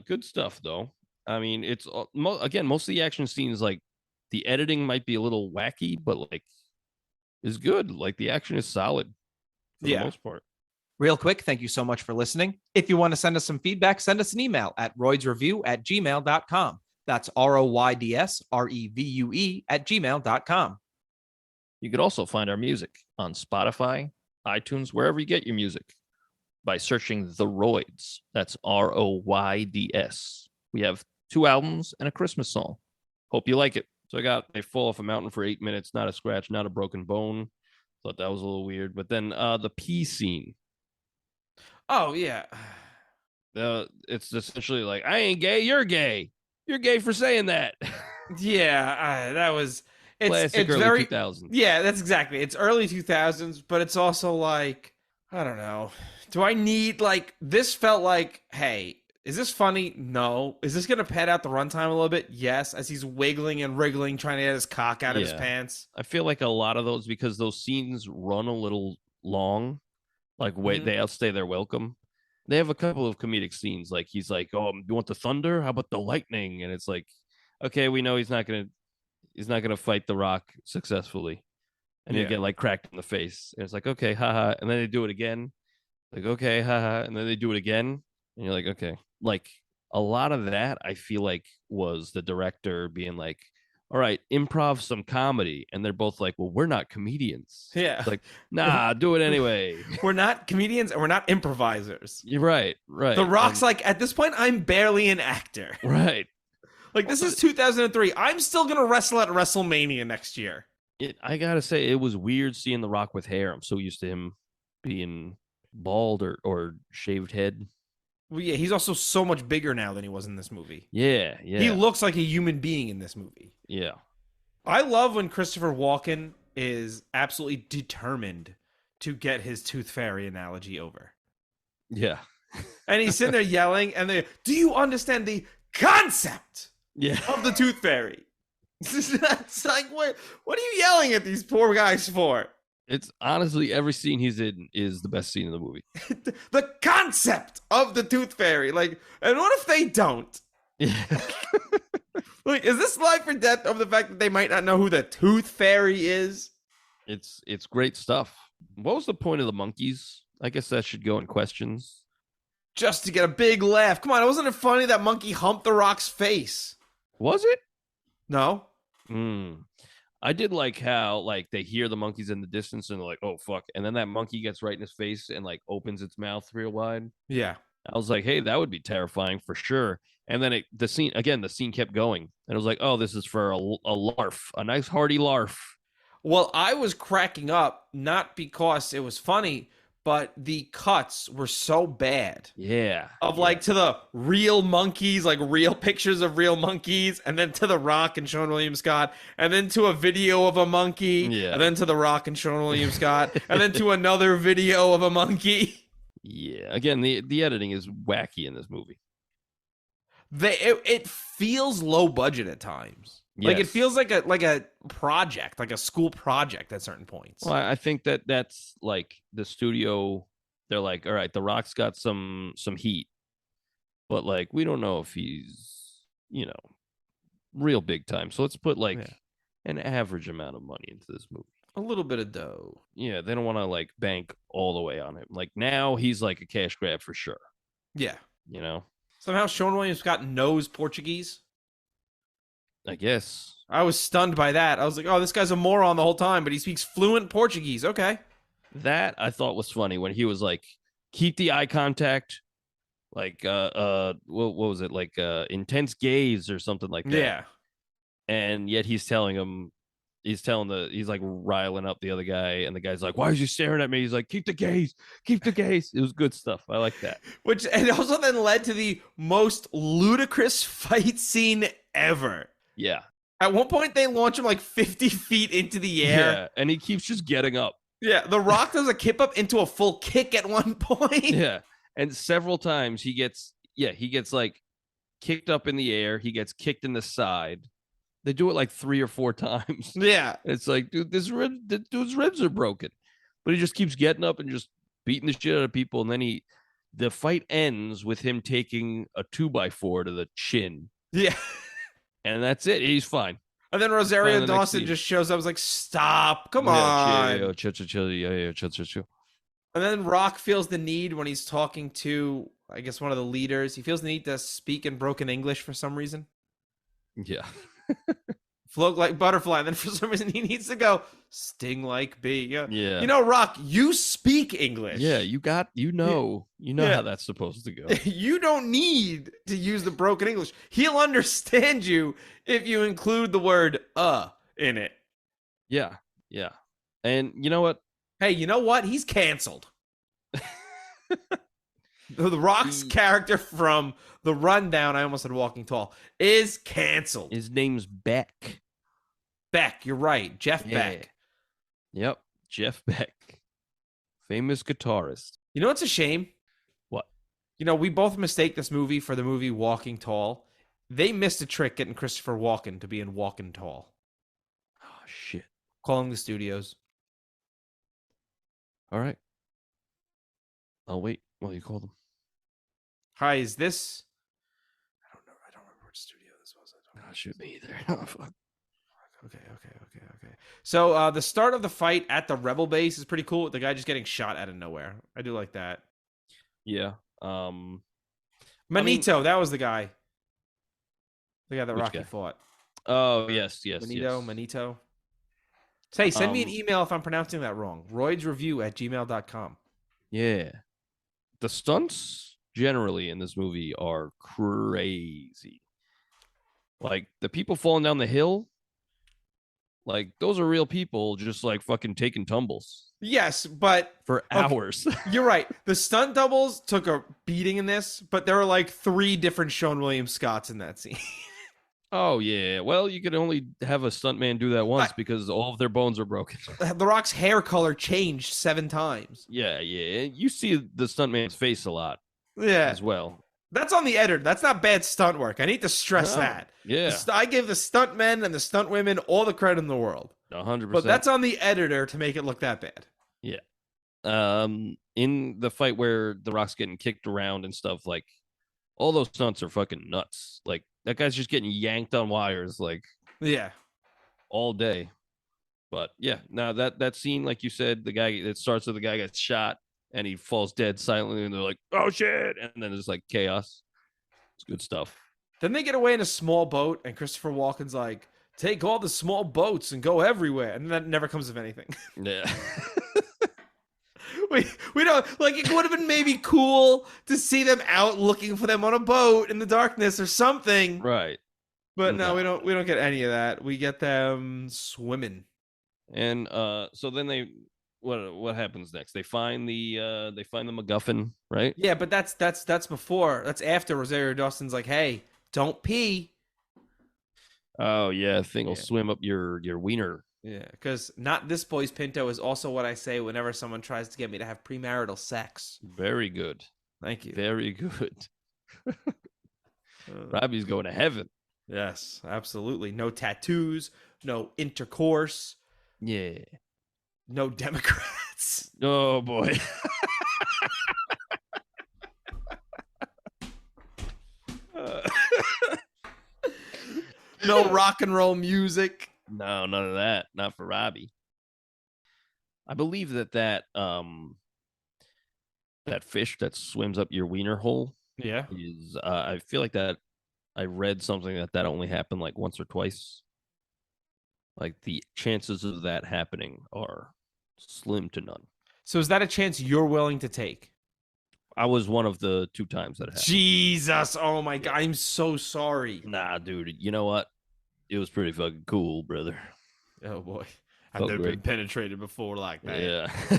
Good stuff, though. I mean, it's, again, most of the action scenes, like, the editing might be a little wacky, but, like, is good. Like, the action is solid for the most part. Real quick, thank you so much for listening. If you want to send us some feedback, send us an email at roydsreview@gmail.com. That's ROYDSREVUE@gmail.com. You could also find our music on Spotify, iTunes, wherever you get your music by searching The Royds. That's ROYDS. We have 2 albums and a Christmas song. Hope you like it. So I got They Fall Off a Mountain for 8 minutes, not a scratch, not a broken bone. Thought that was a little weird. But then the pee scene. Oh, yeah. It's essentially like, I ain't gay, you're gay. You're gay for saying that. Yeah, that was... Classic it's early very 2000s. Yeah, that's exactly. It's early 2000s, but it's also like, I don't know. Do I need, like, this felt like, hey, is this funny? No. Is this going to pad out the runtime a little bit? Yes, as he's wiggling and wriggling, trying to get his cock out of his pants. I feel like a lot of those, because those scenes run a little long, like, they outstay their welcome. They have a couple of comedic scenes, like, he's like, oh, you want the thunder? How about the lightning? And it's like, okay, we know he's not gonna fight The Rock successfully, and he'll get like cracked in the face. And it's like, okay, haha. And then they do it again, like, okay, haha. And then they do it again, and you're like, okay. Like a lot of that, I feel like was the director being like, all right, improv some comedy, and they're both like, well, we're not comedians. Yeah, it's like, nah, do it anyway. We're not comedians, and we're not improvisers. You're right. The Rock's like, at this point, I'm barely an actor. Right. Like, this is 2003. I'm still going to wrestle at WrestleMania next year. I gotta say, it was weird seeing The Rock with hair. I'm so used to him being bald or shaved head. Well, yeah, he's also so much bigger now than he was in this movie. Yeah, He looks like a human being in this movie. yeah. I love when Christopher Walken is absolutely determined to get his Tooth Fairy analogy over. Yeah. And he's sitting there yelling, and do you understand the concept Yeah. of the Tooth Fairy? It's like, what are you yelling at these poor guys for? It's honestly, every scene he's in is the best scene in the movie. The concept of the Tooth Fairy. Like, and what if they don't? Yeah. Like, is this life or death of the fact that they might not know who the Tooth Fairy is? It's great stuff. What was the point of the monkeys? I guess that should go in questions. Just to get a big laugh. Come on, wasn't it funny that monkey humped The Rock's face? Was it? No. I did like how like they hear the monkeys in the distance and they're like, oh fuck. And then that monkey gets right in his face and like opens its mouth real wide. Yeah. I was like, hey, that would be terrifying for sure. And then the scene kept going. And it was like, oh, this is for a larf, a nice hearty larf. Well, I was cracking up, not because it was funny, but the cuts were so bad. Yeah. Like to the real monkeys, like real pictures of real monkeys, and then to The Rock and Sean William Scott, and then to a video of a monkey, and then to The Rock and Sean William Scott, and then to another video of a monkey. Yeah. Again, the editing is wacky in this movie. It feels low budget at times. Yes. Like it feels like a project, like a school project at certain points. Well, I think that's like the studio. They're like, all right, The Rock's got some heat, but like we don't know if he's real big time. So let's put like an average amount of money into this movie. A little bit of dough. Yeah, they don't want to like bank all the way on him. Like now he's like a cash grab for sure. Yeah. Somehow Sean William Scott knows Portuguese. I guess. I was stunned by that. I was like, oh, this guy's a moron the whole time, but he speaks fluent Portuguese. Okay. That I thought was funny when he was like, keep the eye contact. Like, what was it? Like, intense gaze or something like that. Yeah. And yet he's like riling up the other guy. And the guy's like, why is he staring at me? He's like, keep the gaze. It was good stuff. I like that. And also then led to the most ludicrous fight scene ever. Yeah. At one point, they launch him like 50 feet into the air. Yeah, and he keeps just getting up. Yeah, The Rock does a kip up into a full kick at one point. Yeah, and several times he gets like kicked up in the air. He gets kicked in the side. They do it like 3 or 4 times. Yeah. It's like, dude, the dude's ribs are broken. But he just keeps getting up and just beating the shit out of people. And then the fight ends with him taking a 2x4 to the chin. Yeah. And that's it. He's fine. And then Rosario Dawson just shows up. I was like, stop. Come on. Chill. And then Rock feels the need when he's talking to, I guess, one of the leaders. He feels the need to speak in broken English for some reason. Yeah. Float like butterfly. And then for some reason he needs to go sting like bee. Yeah. Rock, you speak English. Yeah, you know how that's supposed to go. You don't need to use the broken English. He'll understand you if you include the word in it. Yeah. And you know what? Hey, you know what? He's canceled. The Rock's character from The Rundown, I almost said Walking Tall, is canceled. His name's Beck. Beck, you're right. Jeff Beck. Yep, Jeff Beck. Famous guitarist. You know what's a shame? What? We both mistake this movie for the movie Walking Tall. They missed a trick getting Christopher Walken to be in Walking Tall. Oh, shit. Calling the studios. All right. I'll wait while you call them. Hi, is this? I don't remember which studio this was. Shoot me either. Oh, fuck. Okay. So the start of the fight at the Rebel base is pretty cool with the guy just getting shot out of nowhere. I do like that. Yeah. Manito, that was the guy. The guy that Which Rocky guy? fought. Oh, yes. Manito. Say, send me an email if I'm pronouncing that wrong. roydsreview@gmail.com. Yeah. The stunts generally in this movie are crazy. Like the people falling down the hill, like those are real people just like fucking taking tumbles Yes, but for okay, hours. you're right. The stunt doubles took a beating in this, but there were like 3 different Sean William Scotts in that scene. Oh yeah. Well, you could only have a stuntman do that once because all of their bones are broken. The Rock's hair color changed 7 times. Yeah, yeah. You see the stuntman's face a lot Yeah, as well. that's on the editor. That's not bad stunt work. I need to stress No. that. Yeah. I give the stunt men and the stunt women all the credit in the world, but 100%. that's on the editor to make it look that bad. Yeah. In the fight where the Rock's getting kicked around and stuff, like all those stunts are fucking nuts. Like that guy's just getting yanked on wires like Yeah. all day. But yeah, now that scene, like you said, the guy it starts with the guy gets shot and he falls dead silently, and they're like, "Oh shit!" And then there's like chaos. It's good stuff. Then they get away in a small boat, and Christopher Walken's like, "Take all the small boats and go everywhere," and that never comes of anything. Yeah. we don't like. It would have been maybe cool to see them out looking for them on a boat in the darkness or something. Right. But no, we don't get any of that. We get them swimming. And so then they what happens next? They find the MacGuffin, right? Yeah, but that's before. That's after Rosario Dawson's like, "Hey, don't pee." Oh yeah, thing will Yeah. swim up your wiener. Yeah, because not this boy's Pinto is also what I say whenever someone tries to get me to have premarital sex. Very good. Thank you. Very good. Robbie's going to heaven. Yes, absolutely. No tattoos, no intercourse, Yeah. no Democrats. Oh boy. No rock and roll music. No, none of that. Not for Robbie. I believe that fish that swims up your wiener hole Yeah. is I feel like that I read something that only happened like once or twice. Like the chances of that happening are slim to none. So is that a chance you're willing to take? I was one of the 2 times that it happened. Jesus. Oh my God. I'm so sorry. Nah, dude. You know what? It was pretty fucking cool, brother. Oh boy. I've Felt never great. been penetrated before like that. Yeah.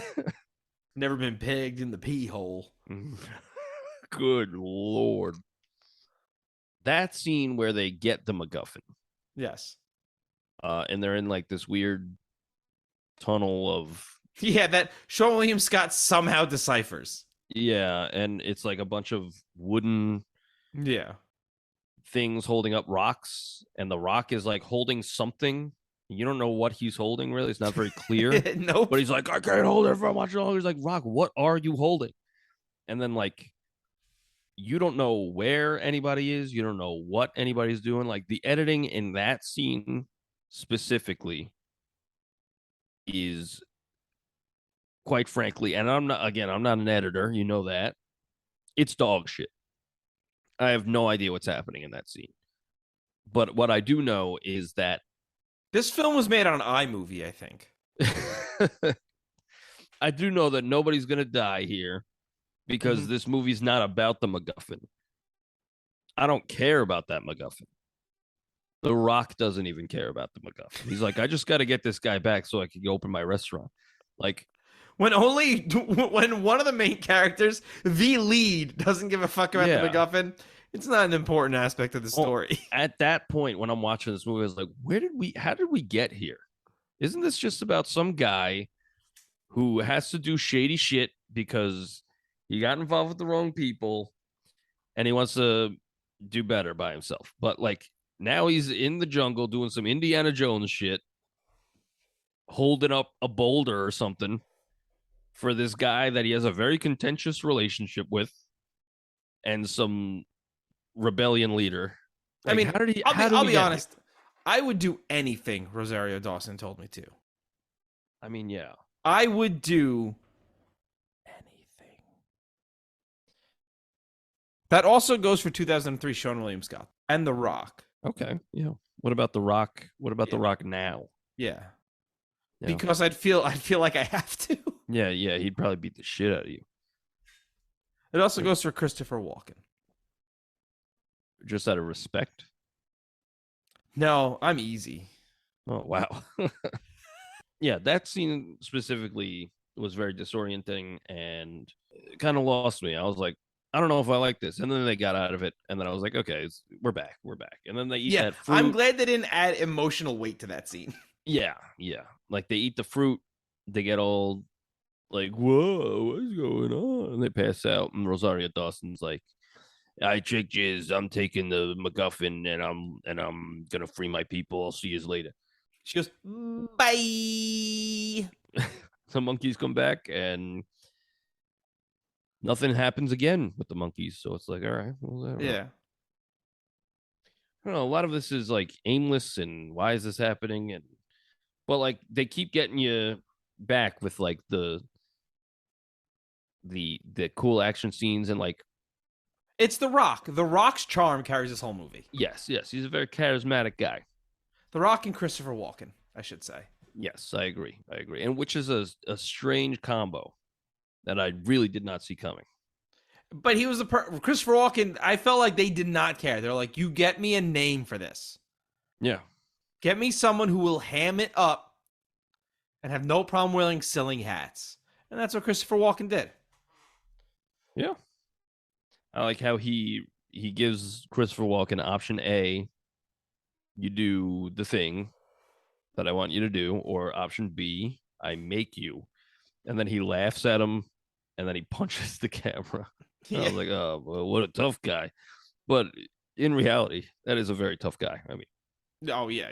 Never been pegged in the pee hole. Good Lord. That scene where they get the MacGuffin, Yes. and they're in like this weird tunnel of Yeah, that Sean William Scott somehow deciphers. yeah, and it's like a bunch of wooden Yeah. things holding up rocks, and the rock is like holding something. You don't know what he's holding, really. It's not very clear. Nope. But he's like, I can't hold it for much longer. He's like, Rock, what are you holding? And then like you don't know where anybody is, you don't know what anybody's doing. Like the editing in that scene specifically is quite frankly, and I'm not an editor, you know that. It's dog shit. I have no idea what's happening in that scene. But what I do know is that This film was made on iMovie, I think. I do know that nobody's going to die here because this movie's not about the MacGuffin. I don't care about that MacGuffin. The Rock doesn't even care about the MacGuffin. He's like, I just got to get this guy back so I can open my restaurant. Like, when one of the main characters, the lead, doesn't give a fuck about the MacGuffin, it's not an important aspect of the story. At that point, when I'm watching this movie, I was like, how did we get here? Isn't this just about some guy who has to do shady shit because he got involved with the wrong people and he wants to do better by himself? But like now he's in the jungle doing some Indiana Jones shit, holding up a boulder or something for this guy that he has a very contentious relationship with and some rebellion leader. Like, I mean, how did he? I'll be honest. I would do anything Rosario Dawson told me to. I mean, yeah. I would do anything. That also goes for 2003 Sean William Scott and The Rock. Okay. Yeah. What about The Rock? What about The Rock now? Yeah. Yeah. Because I'd feel like I have to. Yeah, he'd probably beat the shit out of you. It also goes for Christopher Walken. Just out of respect. No, I'm easy. Oh wow. Yeah, that scene specifically was very disorienting and kind of lost me. I was like, I don't know if I like this. And then they got out of it, and then I was like, okay, we're back, we're back. And then they eat Yeah, that I'm fruit. glad they didn't add emotional weight to that scene. Yeah, yeah. Like they eat the fruit, they get all like, whoa, what's going on? And they pass out, and Rosario Dawson's like, I tricked you. I'm taking the MacGuffin, and I'm gonna free my people. I'll see you later. She goes, bye. Some monkeys come back, and nothing happens again with the monkeys. So it's like, all right, well, I don't know. Yeah. I don't know. A lot of this is like aimless, and why is this happening? And well, like they keep getting you back with like the cool action scenes and like It's The Rock. The Rock's charm carries this whole movie. yes, he's a very charismatic guy. The Rock and Christopher Walken, I should say. Yes, I agree, and which is a strange combo that I really did not see coming. But he was Christopher Walken. I felt like they did not care. They're like, you get me a name for this. Yeah, Get me someone who will ham it up and have no problem wearing silly hats. And that's what Christopher Walken did. yeah. I like how he gives Christopher Walken option A. You do the thing that I want you to do, or option B, I make you. And then he laughs at him, and then he punches the camera. I was like, oh, well, what a tough guy. But in reality, that is a very tough guy. I mean, Oh, yeah.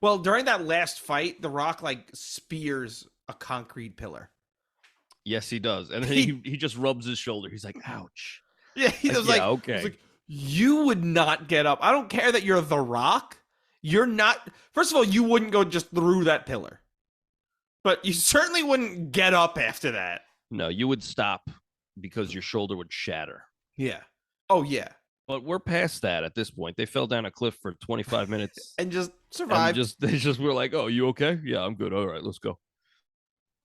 Well, during that last fight, The Rock, like, spears a concrete pillar. yes, he does. And he just rubs his shoulder. He's like, ouch. Yeah, he was like, okay. Like, you would not get up. I don't care that you're The Rock. You're not. First of all, you wouldn't go just through that pillar. But you certainly wouldn't get up after that. No, you would stop because your shoulder would shatter. Yeah. Oh, yeah. But we're past that at this point. They fell down a cliff for 25 minutes. And just survived. They just were like, oh, you okay? Yeah, I'm good. All right, let's go.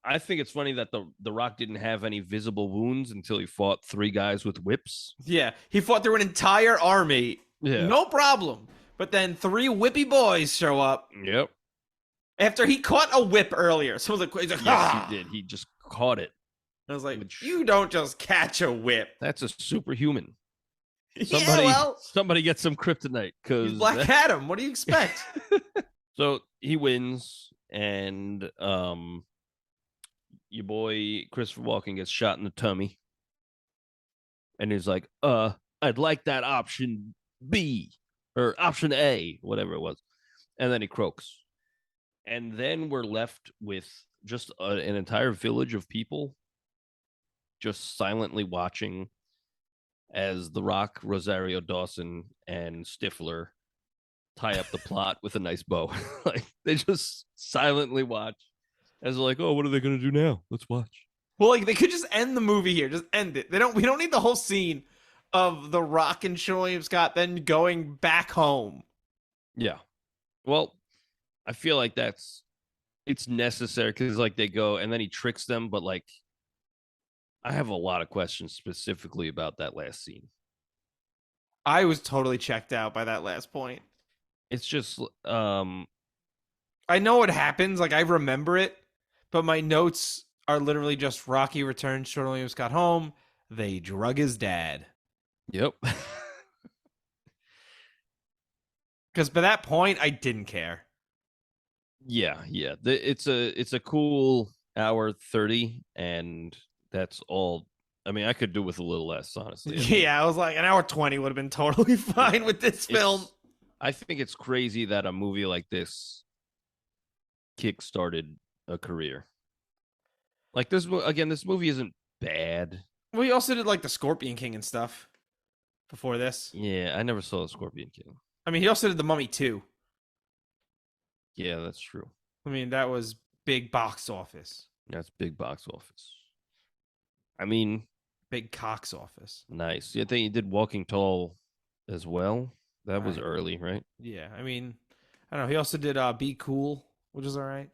I think it's funny that the Rock didn't have any visible wounds until he fought 3 guys with whips. Yeah. He fought through an entire army. Yeah. No problem. But then 3 whippy boys show up Yep. after he caught a whip earlier. So he's like, Yes, ah! he did. He just caught it. I was like, you don't just catch a whip. That's a superhuman. Yeah, Somebody get some kryptonite because he's Black Adam. What do you expect? So he wins, and your boy Christopher Walken gets shot in the tummy, and he's like, I'd like that option B or option A, whatever it was, and then he croaks, and then we're left with just an entire village of people just silently watching as The Rock, Rosario Dawson, and Stifler tie up the plot with a nice bow. Like they just silently watch as they're like, oh, what are they gonna do now? Let's watch. Well, like they could just end the movie here. Just end it. We don't need the whole scene of The Rock and William Scott then going back home. Yeah. Well, I feel like it's necessary because like they go and then he tricks them, but like I have a lot of questions specifically about that last scene. I was totally checked out by that last point. It's just I know what happens, like I remember it, but my notes are literally just Rocky returns, Sean William Scott home, they drug his dad. yep. Because by that point, I didn't care. Yeah. It's a cool hour 30, and that's all. I mean, I could do with a little less, honestly. Yeah, I was like, an hour 20 would have been totally fine with this film. I think it's crazy that a movie like this kick-started a career. Like this movie isn't bad. Well, he also did like the Scorpion King and stuff before this. Yeah, I never saw Scorpion King. I mean, he also did The Mummy 2. Yeah, that's true. I mean, that was big box office. That's big box office. I mean, Big cox office. nice. Yeah, I think he did Walking Tall as well. That was Right. early, right? Yeah, I mean, I don't know. He also did Be Cool, which is all right.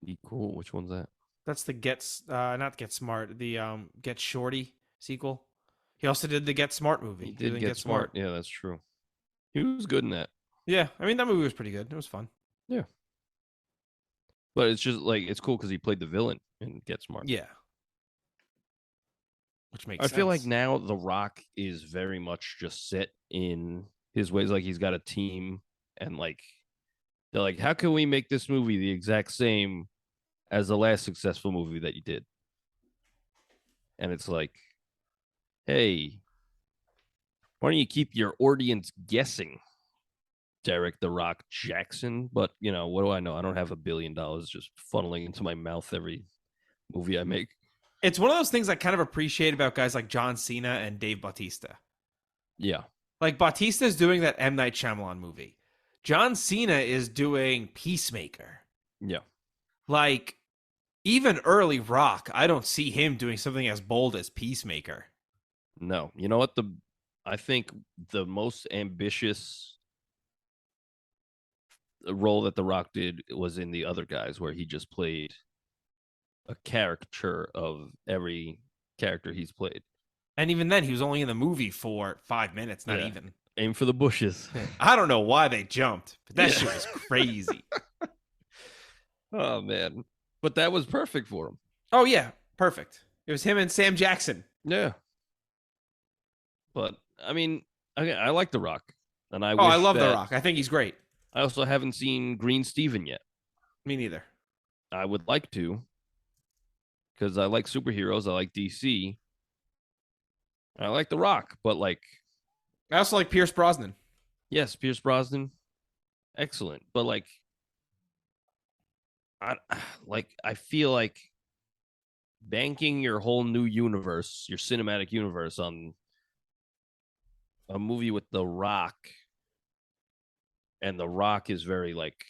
Be Cool. Which one's that? That's the not Get Smart, the Get Shorty sequel. He also did the Get Smart movie. He did Get Smart. Yeah, that's true. He was good in that. Yeah, I mean that movie was pretty good. It was fun. Yeah. But it's just like it's cool because he played the villain in Get Smart. Yeah, which makes I sense. feel like now The Rock is very much just set in his ways. Like he's got a team, and like they're like, how can we make this movie the exact same as the last successful movie that you did? And it's like, hey, why don't you keep your audience guessing, Derek the Rock Jackson? But you know, what do I know? I don't have $1 billion just funneling into my mouth every movie I make. It's one of those things I kind of appreciate about guys like John Cena and Dave Bautista. Yeah, Like Bautista's doing that M. Night Shyamalan movie. John Cena is doing Peacemaker. yeah. Like, even early Rock, I don't see him doing something as bold as Peacemaker. No, you know what? I think the most ambitious role that The Rock did was in The Other Guys, where he just played a caricature of every character he's played. And even then, he was only in the movie for 5 minutes, not Yeah. even. Aim for the bushes. I don't know why they jumped, but that Yeah. shit was crazy. Oh man, but that was perfect for him. Oh, yeah. Perfect. It was him and Sam Jackson. Yeah, but I mean, I like The Rock, and I I wish love The that- Rock. I think he's great. I also haven't seen Green Steven yet. Me neither. I would like to, because I like superheroes. I like DC. I like The Rock, but like, I also like Pierce Brosnan. yes, Pierce Brosnan, excellent, but like, I feel like banking your whole new universe, your cinematic universe, on a movie with The Rock, and The Rock is very like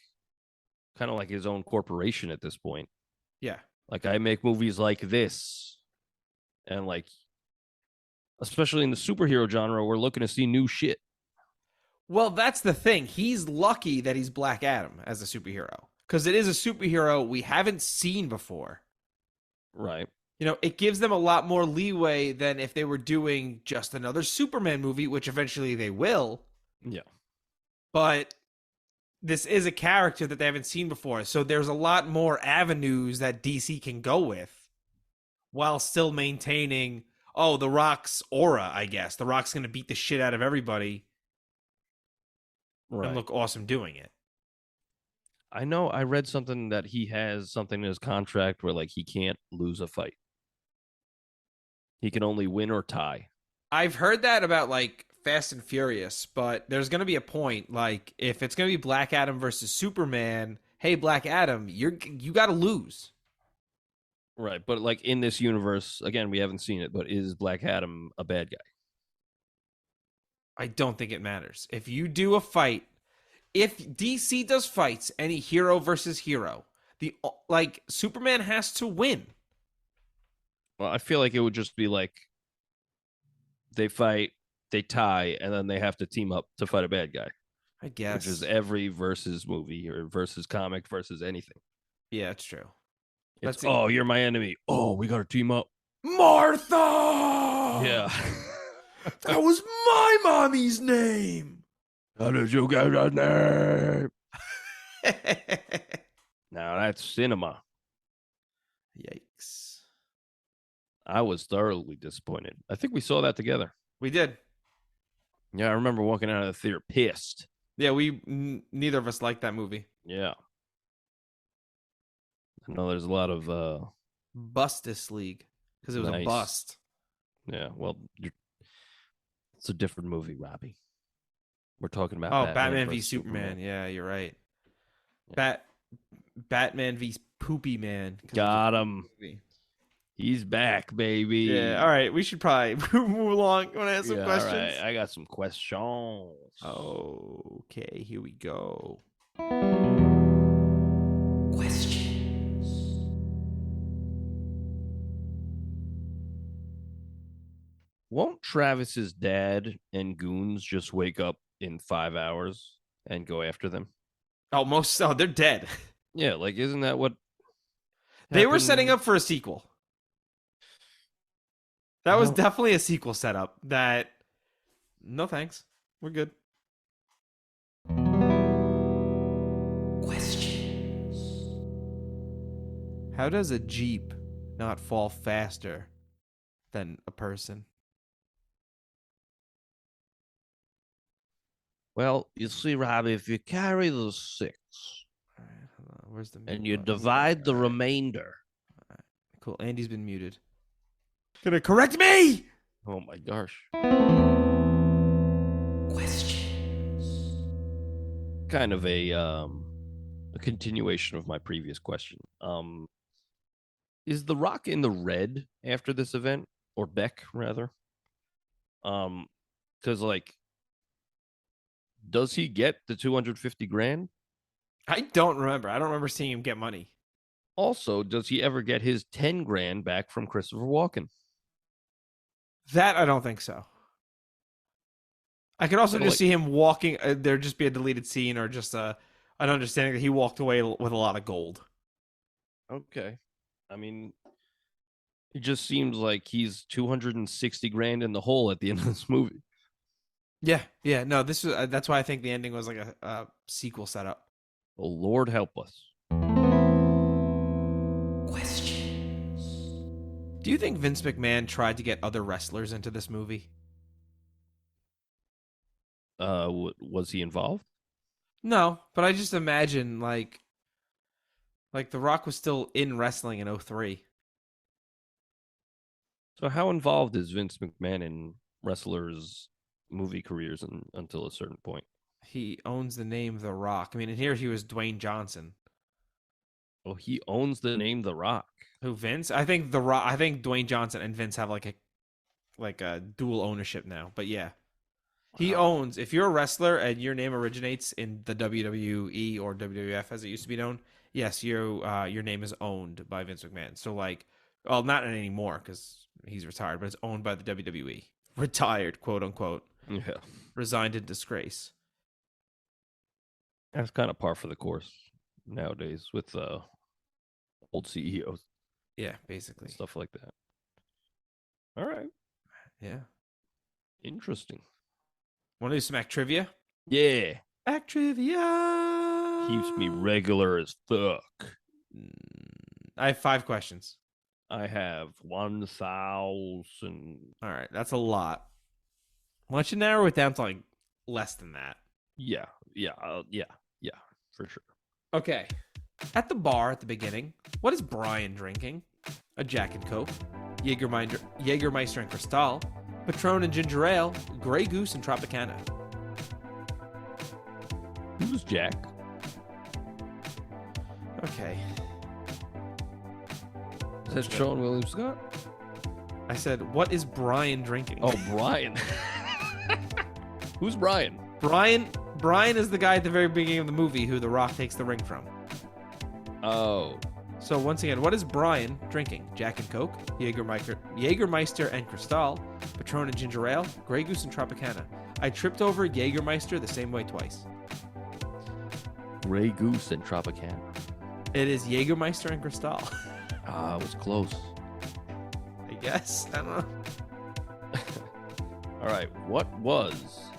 kind of like his own corporation at this point. Yeah. Like I make movies like this, and like especially in the superhero genre, we're looking to see new shit. Well, that's the thing. He's lucky that he's Black Adam as a superhero because it is a superhero we haven't seen before. Right. You know, it gives them a lot more leeway than if they were doing just another Superman movie, which eventually they will. Yeah. But this is a character that they haven't seen before. So there's a lot more avenues that DC can go with while still maintaining, The Rock's aura, I guess. The Rock's going to beat the shit out of everybody Right. and look awesome doing it. I know I read something that he has something in his contract where like he can't lose a fight. He can only win or tie. I've heard that about like Fast and Furious, but there's going to be a point like if it's going to be Black Adam versus Superman, hey Black Adam, you got to lose. Right. But like in this universe, again, we haven't seen it, but is Black Adam a bad guy? I don't think it matters. If you do a fight, if DC does fights, any hero versus hero, like Superman has to win. Well, I feel like it would just be like they fight, they tie, and then they have to team up to fight a bad guy, I guess. which is every versus movie or versus comic versus anything. Yeah, it's true. It's, you're my enemy. Oh, we got to team up. Martha! Yeah. That was my mommy's name. How did you get that name? Now that's cinema. Yikes. I was thoroughly disappointed. I think we saw that together. We did. Yeah, I remember walking out of the theater pissed. Yeah, neither of us liked that movie. Yeah. I know there's a lot of Bustus League because it was a Nice. bust. yeah, well, it's a different movie, Robbie. We're talking about Batman v versus Superman. Yeah, you're right. Yeah. Batman v Poopy Man. 'cause Got it was a him. movie. He's back, baby. Yeah. All right. We should probably move along. You want to ask some Yeah, questions? all right. I got some questions. Okay. Here we go. Won't Travis's dad and goons just wake up in 5 hours and go after them? They're dead. Yeah, like isn't that what They were happened? setting up for a sequel. That was No. definitely a sequel setup. No thanks. We're good. How does a Jeep not fall faster than a person? Well, you see, Robbie, if you carry the 6 All right, hold on. Where's the mute and you button? divide the All right, remainder. cool. Andy's been muted. Gonna correct me. Oh my gosh. Questions. Kind of a continuation of my previous question. Is The Rock in the red after this event, or Beck rather? Because like, does he get the 250 grand? I don't remember. I don't remember seeing him get money. Also, does he ever get his 10 grand back from Christopher Walken? That I don't think so. I could also So, just like- see him walking. There'd just be a deleted scene or just an understanding that he walked away with a lot of gold. Okay. I mean, it just seems like he's 260 grand in the hole at the end of this movie. Yeah, yeah. No, this was. That's why I think the ending was like a sequel setup. Oh, Lord help us. Questions. Do you think Vince McMahon tried to get other wrestlers into this movie? Was he involved? No, but I just imagine like The Rock was still in wrestling in 03. So how involved is Vince McMahon in wrestlers' movie careers until a certain point? He owns the name The Rock. I mean, and here he was Dwayne Johnson. Oh, he owns the name The Rock. Who, Vince? I think The Rock. I think Dwayne Johnson and Vince have like a dual ownership now. But yeah, he owns. If you're a wrestler and your name originates in the WWE or WWF as it used to be known, yes, your name is owned by Vince McMahon. So like, well, not anymore because he's retired, but it's owned by the WWE. Retired, quote unquote. Yeah, Resigned in disgrace. that's kind of par for the course nowadays with old CEOs Yeah, basically. and stuff like that. All right, Yeah. interesting. Want to do some act trivia? Yeah, Act trivia keeps me regular as fuck. I have 5 questions. I have 1,000. All right, that's a lot. Why don't you narrow it down to like less than that? Yeah, for sure. Okay. At the beginning, what is Brian drinking? A Jack and Coke, Jägermeister and Cristal, Patron and Ginger Ale, Grey Goose and Tropicana. Who's Jack? Okay. Is that Sean William Scott? I said, what is Brian drinking? Oh, Brian. Who's Brian? Brian is the guy at the very beginning of the movie who The Rock takes the ring from. Oh, So once again, what is Brian drinking? Jack and Coke, Jägermeister and Cristal, Patron and Ginger Ale, Grey Goose and Tropicana. I tripped over Jägermeister the same way twice. Grey Goose and Tropicana. It is Jägermeister and Cristal. Ah, it was close. I guess. I don't know. All right, what was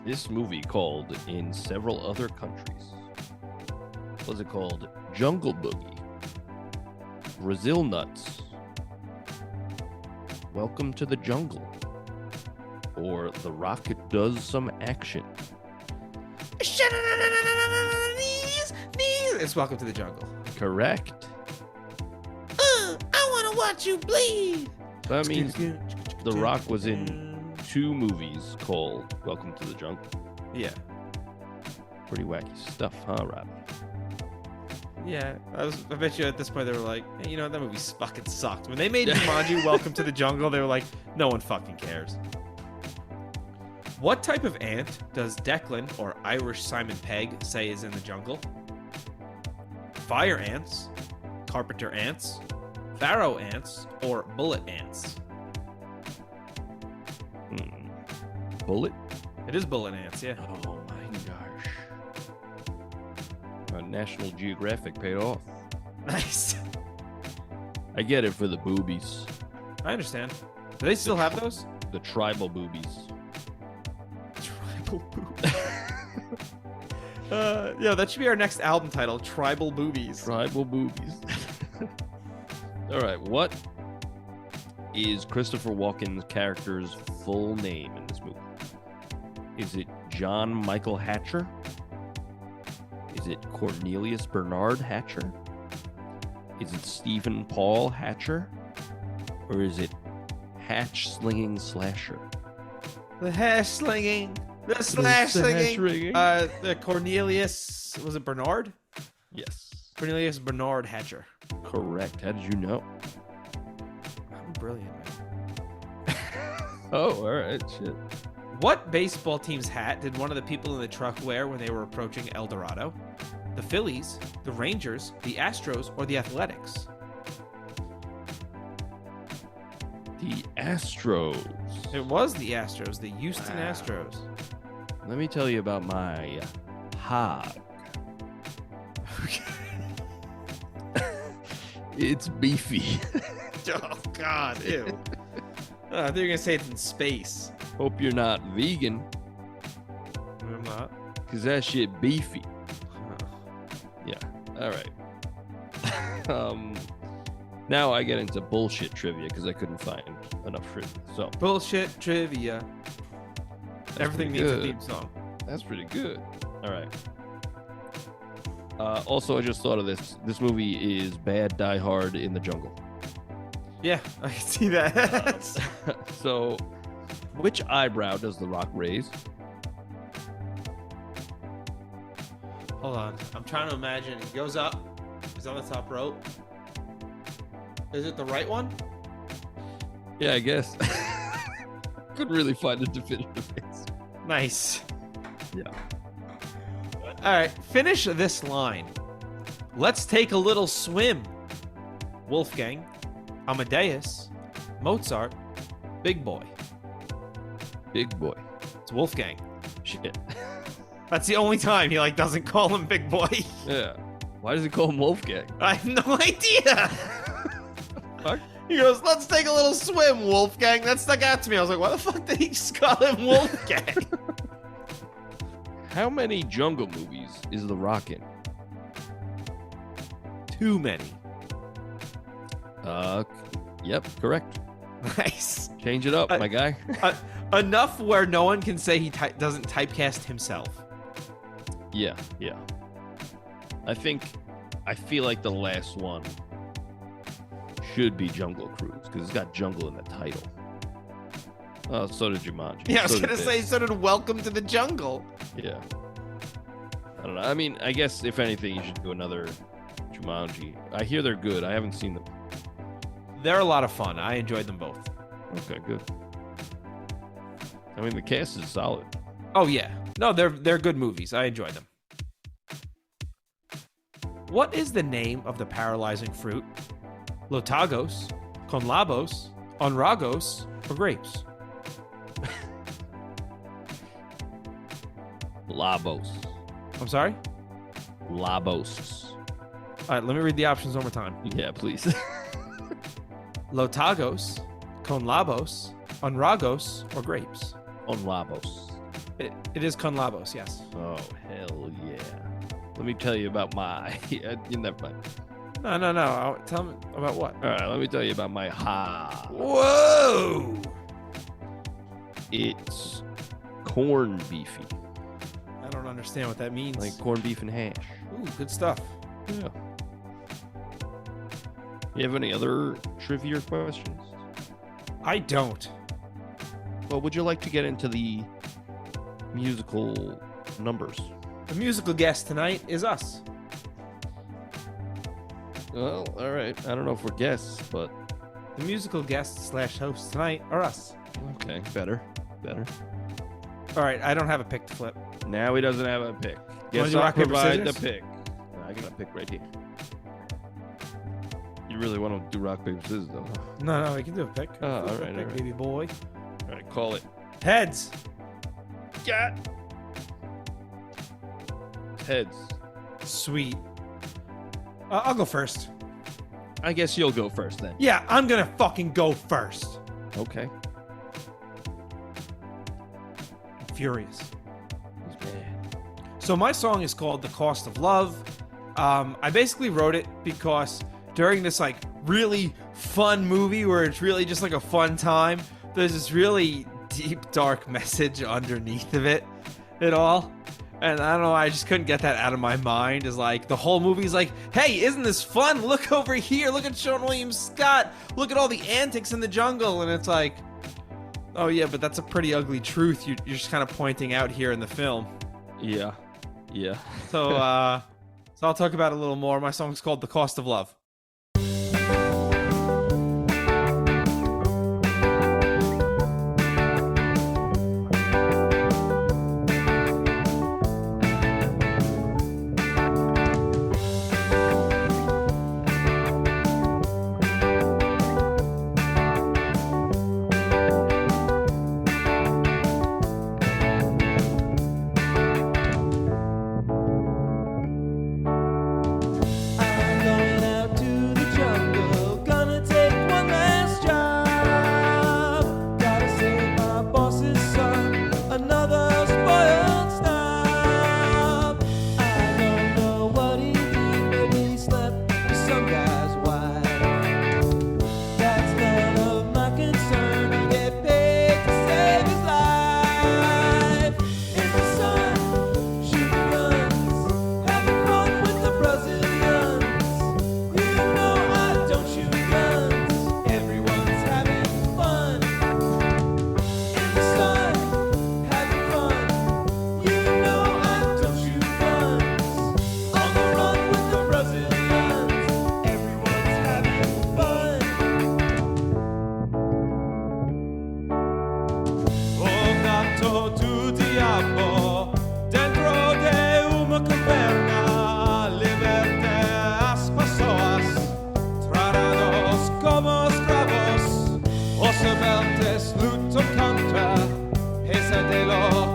this movie called in several other countries? Was it called Jungle Boogie, Brazil Nuts, Welcome to the Jungle, or The Rock Does Some Action? It's Welcome to the Jungle. Correct. I want to watch you bleed. That means The Rock was in 2 movies called Welcome to the Jungle. Yeah. Pretty wacky stuff, huh, Rob? Yeah. I bet you at this point they were like, hey, you know, that movie fucking sucked. When they made Jumanji Welcome to the Jungle, they were like, no one fucking cares. What type of ant does Declan, or Irish Simon Pegg, say is in the jungle? Fire ants, carpenter ants, pharaoh ants, or bullet ants? Bullet? It is bullet ants, yeah. Oh my gosh. National Geographic paid off. Nice. I get it for the boobies. I understand. Do they still have those? The tribal boobies. Tribal boobies. Yeah, that should be our next album title, Tribal Boobies. Tribal boobies. All right. What is Christopher Walken's character's full name in this movie? Is it John Michael Hatcher? Is it Cornelius Bernard Hatcher? Is it Stephen Paul Hatcher? Or is it Hatch Slinging Slasher? The hash slinging, the slash slinging. The Cornelius, was it Bernard? Yes. Cornelius Bernard Hatcher. Correct. How did you know? I'm brilliant, man. Oh, all right. Shit. What baseball team's hat did one of the people in the truck wear when they were approaching El Dorado? The Phillies, the Rangers, the Astros, or the Athletics? The Astros. It was the Astros, the Houston Wow. Astros. Let me tell you about my hog. It's beefy. Oh, God, ew. I thought you were going to say it's in space. Hope you're not vegan, I'm not. because that shit beefy. Yeah. All right. Now I get into bullshit trivia because I couldn't find enough trivia. So Bullshit trivia. Everything pretty needs good. a theme song. that's pretty good. All right. Also, I just thought of this. This movie is Bad Die Hard in the Jungle. Yeah, I can see that. So, which eyebrow does The Rock raise? Hold on. I'm trying to imagine. He goes up. He's on the top rope. Is it the right one? Yeah, I guess. Couldn't really find a definitive answer. Nice. Yeah. All right. Finish this line. Let's take a little swim. Wolfgang, Amadeus, Mozart, Big Boy. Big boy. It's Wolfgang. Shit. That's the only time he doesn't call him Big Boy. Yeah. Why does he call him Wolfgang? I have no idea. Fuck. He goes, let's take a little swim, Wolfgang. That stuck out to me. I was like, why the fuck did he just call him Wolfgang? How many jungle movies is The Rock in? Too many. Yep, correct. Nice. Change it up, my guy. Enough where no one can say he doesn't typecast himself. Yeah. I feel like the last one should be Jungle Cruise because it's got jungle in the title. Oh, so did Jumanji. Yeah, I was So did going to say, this. so did Welcome to the Jungle. Yeah. I don't know. I mean, I guess if anything, you should do another Jumanji. I hear they're good. I haven't seen them. They're a lot of fun. I enjoyed them both. Okay, good. I mean, the cast is solid. Oh, yeah. No, they're good movies. I enjoyed them. What is the name of the paralyzing fruit? Lotagos, Conlabos, Onragos, or grapes? Labos. I'm sorry? Labos. All right, let me read the options one more time. Yeah, please. Lotagos, Conlabos, Onragos, or grapes? On Labos. It is Conlabos, yes. Oh, hell yeah. Let me tell you about my... Never mind. No. Tell me about what? All right, let me tell you about my ha. Whoa! It's corn beefy. I don't understand what that means. Like corned beef and hash. Ooh, good stuff. Yeah. You have any other trivia questions? I don't. Well, would you like to get into the musical numbers? The musical guest tonight is us. Well, all right. I don't know if we're guests, but The musical guest / host tonight are us. okay, better. All right, I don't have a pick to flip. Now he doesn't have a pick. Guess do I'll rock, paper, provide the scissors? pick. I got a pick right here. You really want to do rock, paper, scissors, though? Huh? No, we can do a pick. Oh, all Flip a right, pick, all right. baby boy. All right, call it. Heads. Got heads. Sweet. I'll go first. I guess you'll go first then. Yeah, I'm gonna fucking go first. Okay. I'm furious. He's mad. So my song is called "The Cost of Love." I basically wrote it because during this really fun movie where it's really just like a fun time, there's this really deep, dark message underneath of it all. And I don't know, I just couldn't get that out of my mind. Is like the whole movie's like, hey, isn't this fun? Look over here. Look at Sean William Scott. Look at all the antics in the jungle. And it's like, oh yeah, but that's a pretty ugly truth you're just kind of pointing out here in the film. Yeah. So I'll talk about it a little more. My song's called The Cost of Love.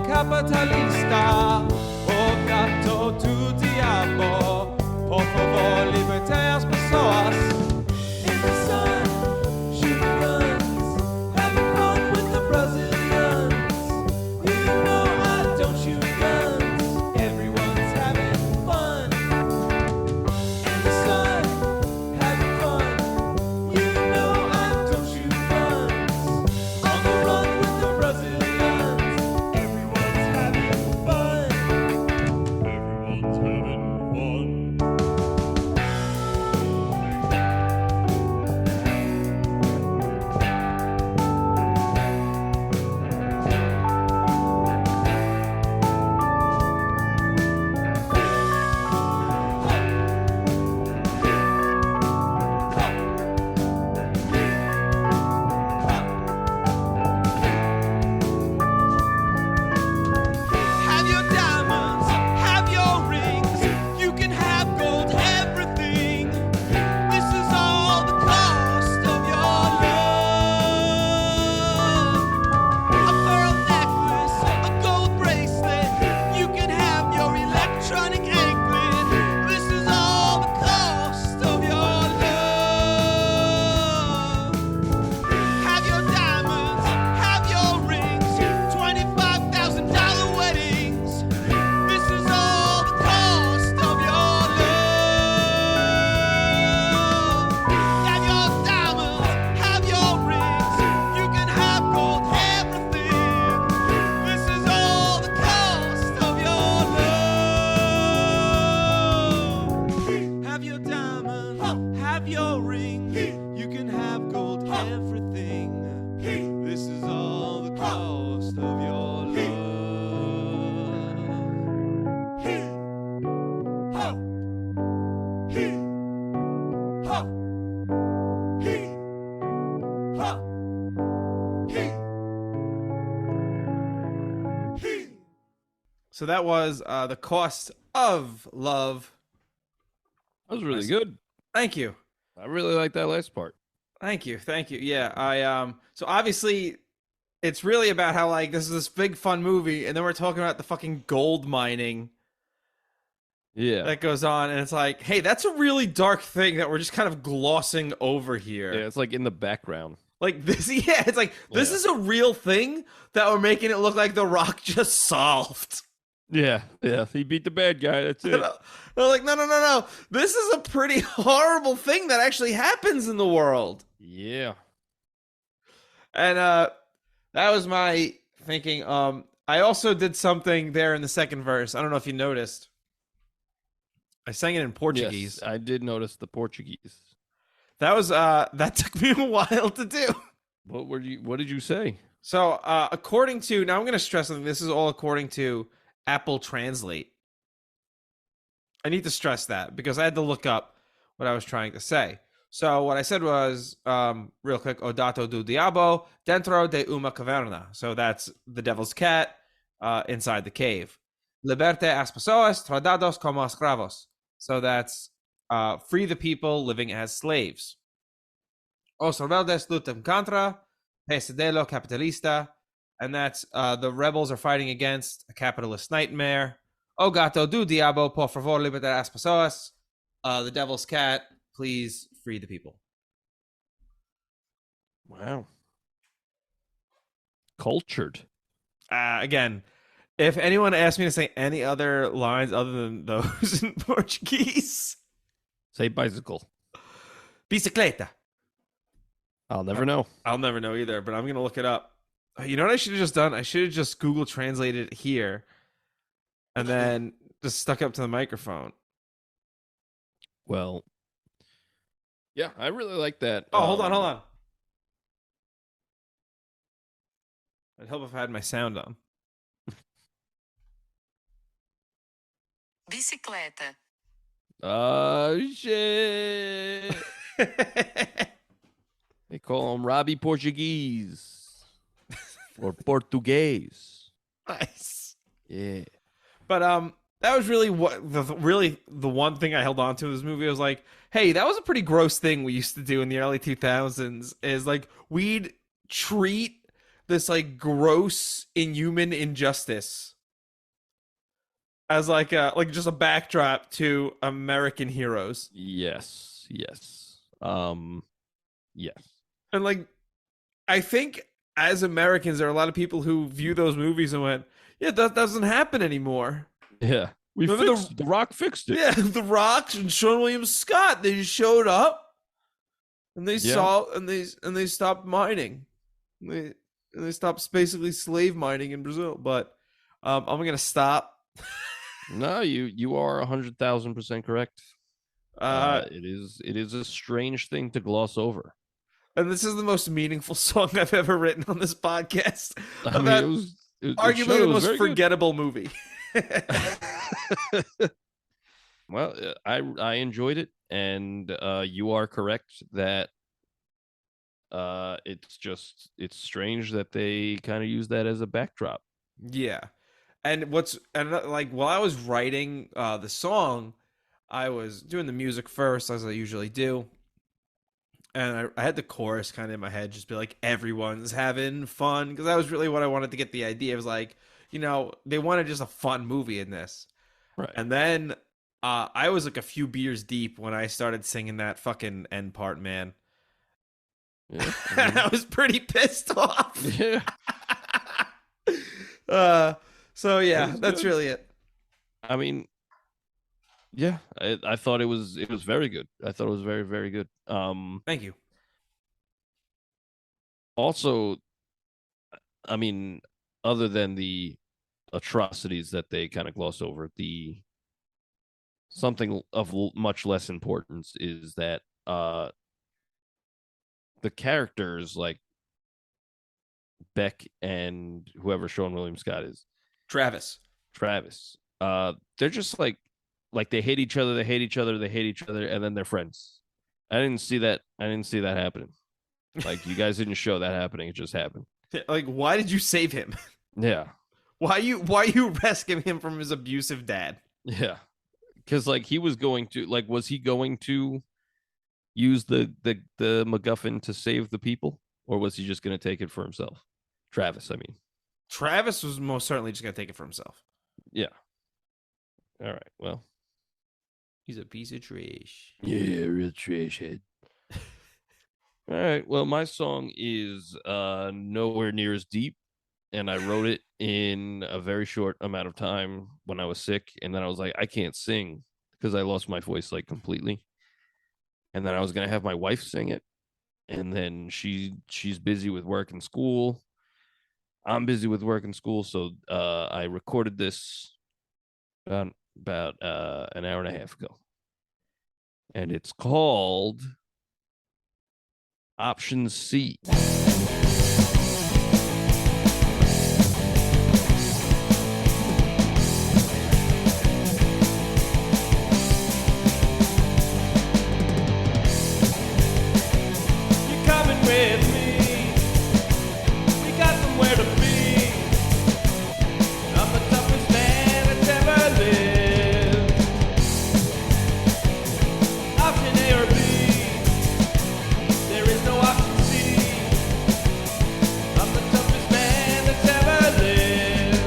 Capitalista, oh gato tu diabo, por favor, liberte as pessoas. In the sun, shooting guns, having fun with the Brazilians. You know I don't shoot guns, everyone's having fun. In the sun, having fun. You know I don't shoot guns. On the run with the Brazilians. So that was The Cost of Love. That was really good. Thank you. I really like that last part. Thank you. Yeah, so obviously it's really about how like this is this big fun movie, and then we're talking about the fucking gold mining. Yeah. That goes on, and it's like, hey, that's a really dark thing that we're just kind of glossing over here. Yeah, it's like in the background. Like this, yeah, it's like this is a real thing that we're making it look like The Rock just solved. Yeah, he beat the bad guy. That's it. They're like, no. This is a pretty horrible thing that actually happens in the world. Yeah. And that was my thinking. I also did something there in the second verse. I don't know if you noticed. I sang it in Portuguese. Yes, I did notice the Portuguese. That was that took me a while to do. What did you say? So according to, now I'm going to stress something. This is all according to Apple Translate. I need to stress that because I had to look up what I was trying to say. So what I said was, real quick, O dato do diabo dentro de uma caverna. So that's the devil's cat inside the cave. Liberte as pessoas tratados como escravos. So that's free the people living as slaves. Os rebeldes lutam contra pesadelo capitalista. And that's the rebels are fighting against a capitalist nightmare. O gato do diabo, por favor, libertar as pessoas. The devil's cat, please free the people. Wow. Cultured. Again, if anyone asked me to say any other lines other than those in Portuguese, Say bicycle. bicicleta. I'll never know. I'll never know either, but I'm going to look it up. You know what I should have just done? I should have just Google translated it here and then just stuck up to the microphone. Well, yeah, I really like that. Oh, hold on. I'd help if I had my sound on. Bicicleta. Shit. They call him Robbie Portuguese or Portuguese. Nice. Yeah. But that was really what the one thing I held on to in this movie. I was like, hey, that was a pretty gross thing we used to do in the early 2000s. Is like we'd treat this like gross, inhuman injustice as like just a backdrop to American heroes. Yes. Yes. And like, I think as Americans, there are a lot of people who view those movies and went, yeah, that doesn't happen anymore. Yeah. The Rock fixed it. Yeah, The Rock and Sean William Scott, they just showed up and they saw and they stopped mining. They stopped basically slave mining in Brazil. But I'm gonna stop. No, you are 100,000% correct. It is a strange thing to gloss over. And this is the most meaningful song I've ever written on this podcast. I mean, arguably the most forgettable movie. Well, I enjoyed it, and you are correct that it's strange that they kind of use that as a backdrop. Yeah. And like while I was writing the song, I was doing the music first, as I usually do. And I had the chorus kind of in my head, just be like, everyone's having fun. Because that was really what I wanted to get the idea. It was like, they wanted just a fun movie in this. Right. And then I was like a few beers deep when I started singing that fucking end part, man. Yeah, I was pretty pissed off. Yeah. So yeah, that's really it. I mean, yeah, I thought it was very good. I thought it was very, very good. Thank you. Also, I mean, other than the atrocities that they kind of gloss over, something of much less importance is that the characters like Beck and whoever Sean William Scott is, Travis, they're just like they hate each other, and then they're friends. I didn't see that happening. Like, you guys didn't show that happening. It just happened. Like, why did you save him? Yeah. Why you rescuing him from his abusive dad? Yeah. Because like he was going to was he going to use the MacGuffin to save the people, or was he just going to take it for himself? Travis was most certainly just going to take it for himself. Yeah. All right. Well, he's a piece of trash. Yeah, real trash head. All right. Well, my song is nowhere near as deep, and I wrote it in a very short amount of time when I was sick, and then I was like, I can't sing because I lost my voice like completely. And then I was gonna have my wife sing it, and then she's busy with work and school. I'm busy with work and school, so I recorded this about an hour and a half ago, and it's called Option C. With me, we got somewhere to be. I'm the toughest man that's ever lived. Option A or B, there is no option C. I'm the toughest man that's ever lived.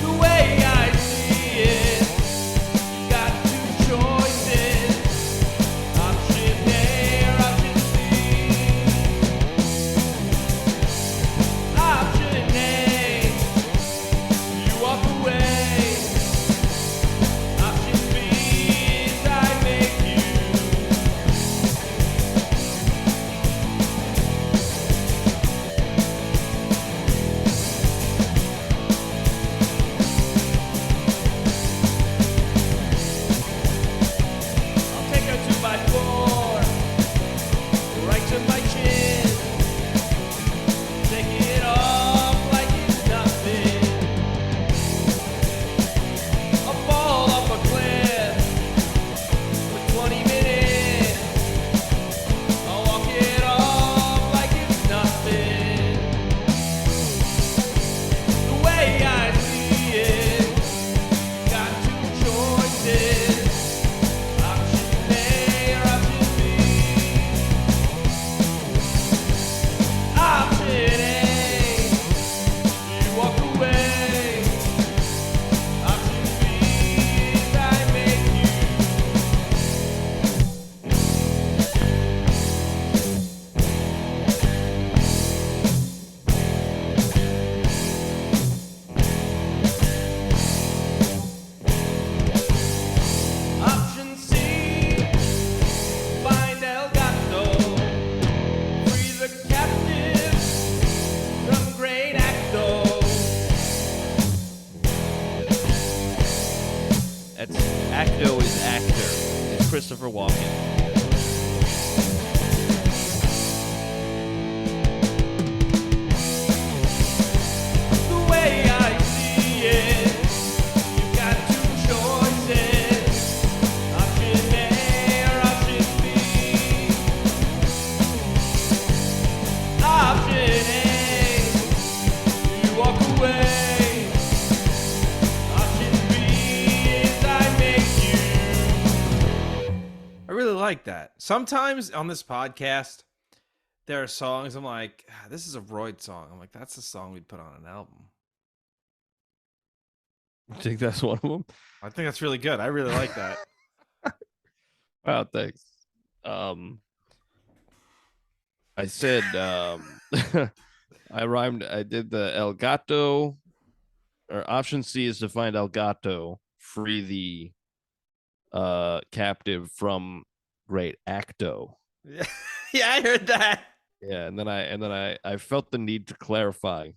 The way I see it, you got two choices. Option A or option B. Option A, you walk away. Option B is I make you. I'll take her 2x4 right to my chin. Take it off like it's nothing. I'll fall off a cliff with 20 minutes. I'll walk it off like it's nothing. The way I see it, got two choices. Option A or option B. Option A, you walk away. Option B is I make you. Option C, find El Gato. Free the captives from great acto. That's Acto is actor. It's Christopher Walken. The way I see it, you got two choices. Option A or option B. Option A, you walk away. Option B is I make you. I really like that. Sometimes on this podcast, there are songs I'm like, this is a Royd song. I'm like, that's the song we'd put on an album. I think that's one of them. I think that's really good. I really like that. Wow, thanks. I said I rhymed. I did the El Gato, or option C is to find El Gato, free the captive from great acto. Yeah, yeah, I heard that. Yeah, and then I felt the need to clarify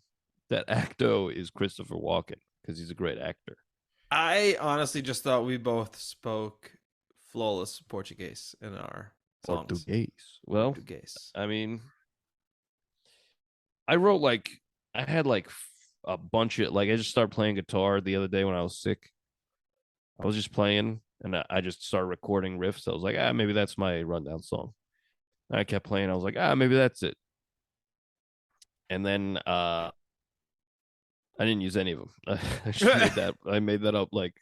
that acto is Christopher Walken because he's a great actor. I honestly just thought we both spoke flawless Portuguese in our songs. Portuguese. Well, Portuguese. I mean, I wrote I had a bunch of I just started playing guitar the other day when I was sick. I was just playing and I just started recording riffs. I was like, maybe that's my rundown song. And I kept playing. I was like, maybe that's it. And then I didn't use any of them. I just made that. I made that up like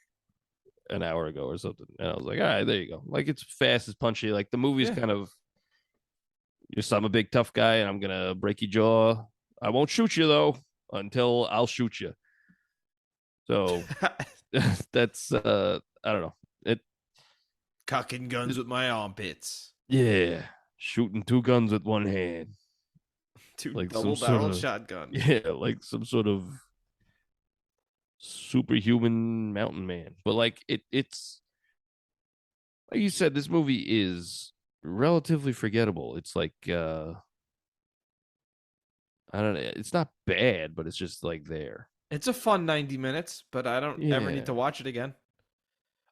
an hour ago or something. And I was like, all right, there you go. Like it's fast, it's punchy. Like the movie's kind of just I'm a big tough guy and I'm gonna break your jaw. I won't shoot you though until I'll shoot you. So that's I don't know. It Cocking guns with my armpits. yeah, shooting two guns with one hand. Two like some sort double-barreled of shotgun. yeah, like some sort of superhuman mountain man. But like it's like you said, this movie is relatively forgettable. It's like I don't know, it's not bad, but it's just like there. It's a fun 90 minutes, but I don't ever need to Yeah. watch it again.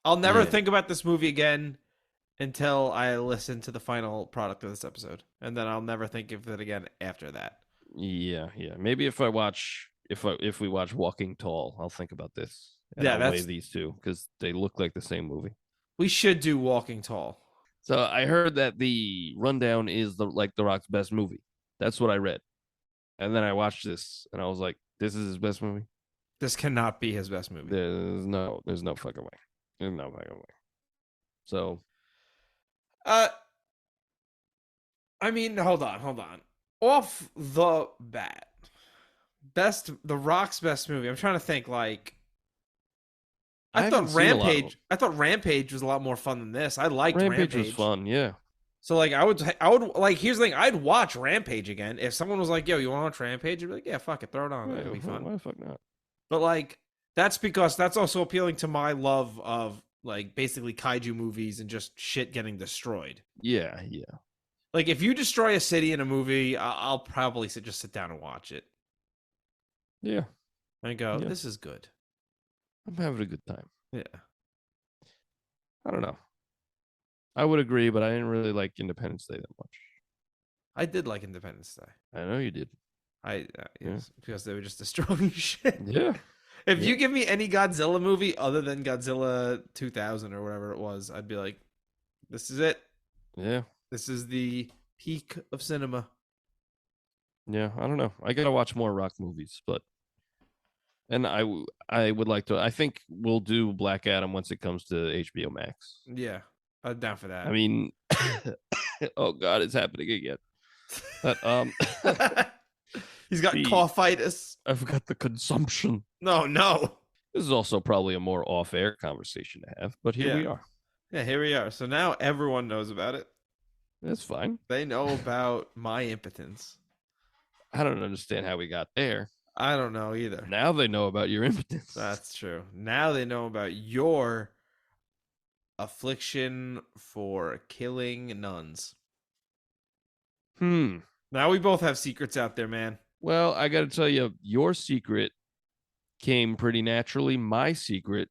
I'll never Yeah. think about this movie again until I listen to the final product of this episode, and then I'll never think of it again after that. Yeah, yeah. Maybe if we watch Walking Tall, I'll think about this and Yeah, I'll weigh that's these two because they look like the same movie. we should do Walking Tall. So I heard that the Rundown is the Rock's best movie. That's what I read, and then I watched this and I was like, "This is his best movie." This cannot be his best movie. There's no fucking way. There's no fucking way. So Uh, I mean, hold on. Off the bat, The Rock's best movie. I'm trying to think. Like, I haven't seen a lot of them. I thought Rampage was a lot more fun than this. I liked Rampage was fun. Yeah, So like, I would like. Here's the thing. I'd watch Rampage again if someone was like, "Yo, you want to watch Rampage?" I'd be like, "Yeah, fuck it, throw it on. It'll be fun." Why the fuck not? But like, that's because that's also appealing to my love of like basically kaiju movies and just shit getting destroyed. Yeah, yeah, Like, if you destroy a city in a movie, I'll probably just sit down and watch it yeah. and go, Yeah. "This is good." I'm having a good time. Yeah. I don't know. I would agree, but I didn't really like Independence Day that much. I did like Independence Day. I know you did. Yes, because they were just destroying shit. Yeah. If Yeah. you give me any Godzilla movie other than Godzilla 2000 or whatever it was, I'd be like, "This is it. Yeah. This is the peak of cinema." Yeah. I don't know. I gotta watch more Rock movies, but and I would like to. I think we'll do Black Adam once it comes to HBO Max. Yeah, I'm down for that. I mean, oh god, it's happening again. But He's got the- coughitis. I've got the consumption. No. This is also probably a more off-air conversation to have, but here we Yeah. are. Yeah, here we are. So now everyone knows about it. That's fine. They know about my impotence. I don't understand how we got there. I don't know either. Now they know about your impotence. That's true. Now they know about your affliction for killing nuns. Now we both have secrets out there, man. Well, I got to tell you, your secret came pretty naturally. My secret,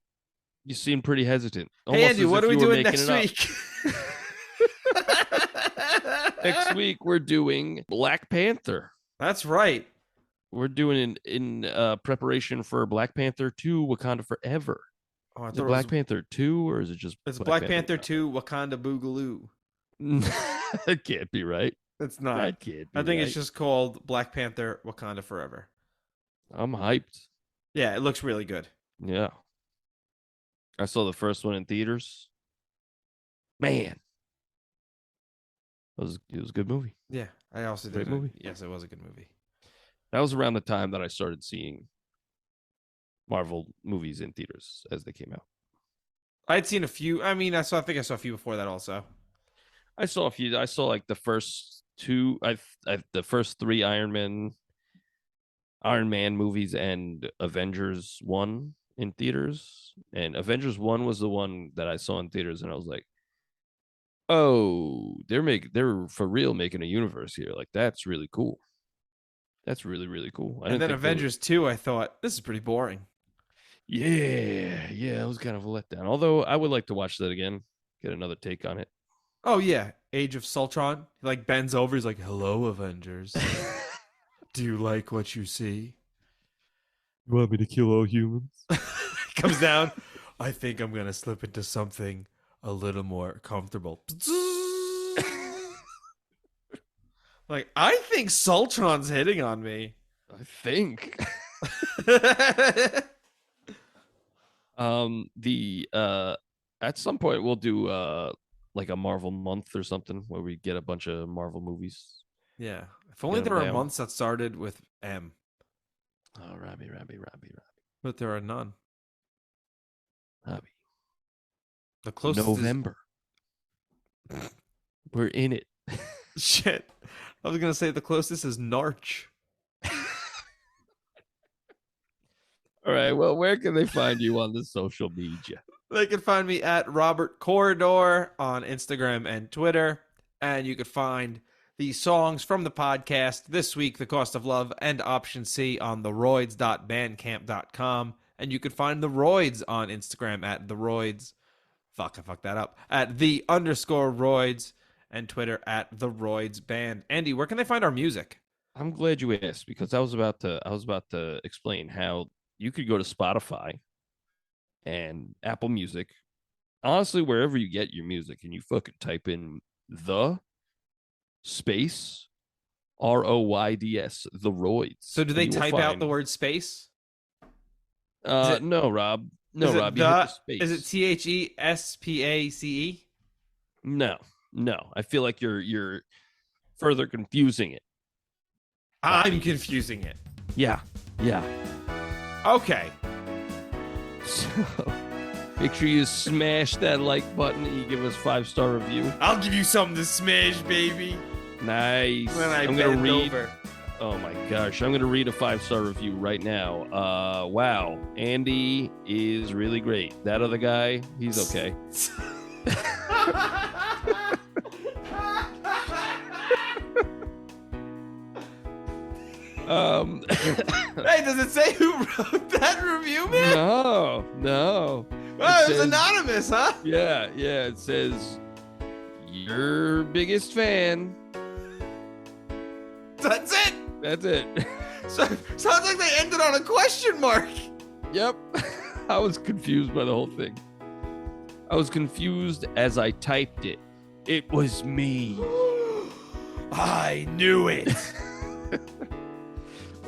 you seem pretty hesitant. Hey, Andy, as what if are we you were doing making next it up. week? Next week, we're doing Black Panther. That's right. We're doing in preparation for Black Panther 2, Wakanda Forever. Oh, I Is thought it Black Panther 2 or is it just It's Black Panther 2, Wakanda Boogaloo. That can't be right. It's not. That can't be I think right. it's just called Black Panther Wakanda Forever. I'm hyped. Yeah, it looks really good. Yeah. I saw the first one in theaters. Man. It was a good movie. Yeah, I also Great did. movie. Yes, it was a good movie. That was around the time that I started seeing Marvel movies in theaters as they came out. I'd seen a few. I mean, I think I saw a few before that also. I saw a few. I saw like the first two. The first three Iron Man movies and Avengers 1 in theaters. And Avengers 1 was the one that I saw in theaters, and I was like, "Oh, they're for real making a universe here. Like that's really cool. That's really really cool." And then Avengers 2, I thought, this is pretty boring. Yeah, it was kind of a letdown. Although I would like to watch that again, get another take on it. Oh, yeah. Age of Sultron. He like bends over. He's like, "Hello, Avengers. Do you like what you see?" You want me to kill all humans? Comes down. "I think I'm going to slip into something a little more comfortable." Like, I think Sultron's hitting on me. I think. At some point we'll do like a Marvel month or something where we get a bunch of Marvel movies. Yeah. If only Get 'em there were down. months that started with M, Oh, Robbie. but there are none. The closest is November. We're in it. shit. I was gonna say the closest is Narch. All right. Well, where can they find you on the social media? They can find me at Robert Corridor on Instagram and Twitter. And you could find the songs from the podcast this week, The Cost of Love and Option C, on TheRoyds.bandcamp.com. And you could find The Royds on Instagram at TheRoyds. Fuck, I fucked that up. At _Royds and Twitter at TheRoydsBand. Andy, where can they find our music? I'm glad you asked, because I was about to explain how you could go to Spotify and Apple Music, honestly, wherever you get your music, and you fucking type in the space ROYDS, The Royds. So do they type out the word space? No, Rob. No, Rob. You hit the space. Is it THESPACE? No. I feel like you're further confusing it. I'm confusing it. Yeah. Okay. So make sure you smash that like button and you give us 5-star review. I'll give you something to smash, baby. Nice. When I'm gonna read. Over. Oh my gosh, I'm gonna read a 5-star review right now. Wow, Andy is really great. That other guy, he's okay. Hey, does it say who wrote that review, man? No. Oh, it was anonymous, huh? Yeah. It says your biggest fan. That's it. That's it. So, sounds like they ended on a question mark. Yep. I was confused by the whole thing. I was confused as I typed it. It was me. I knew it.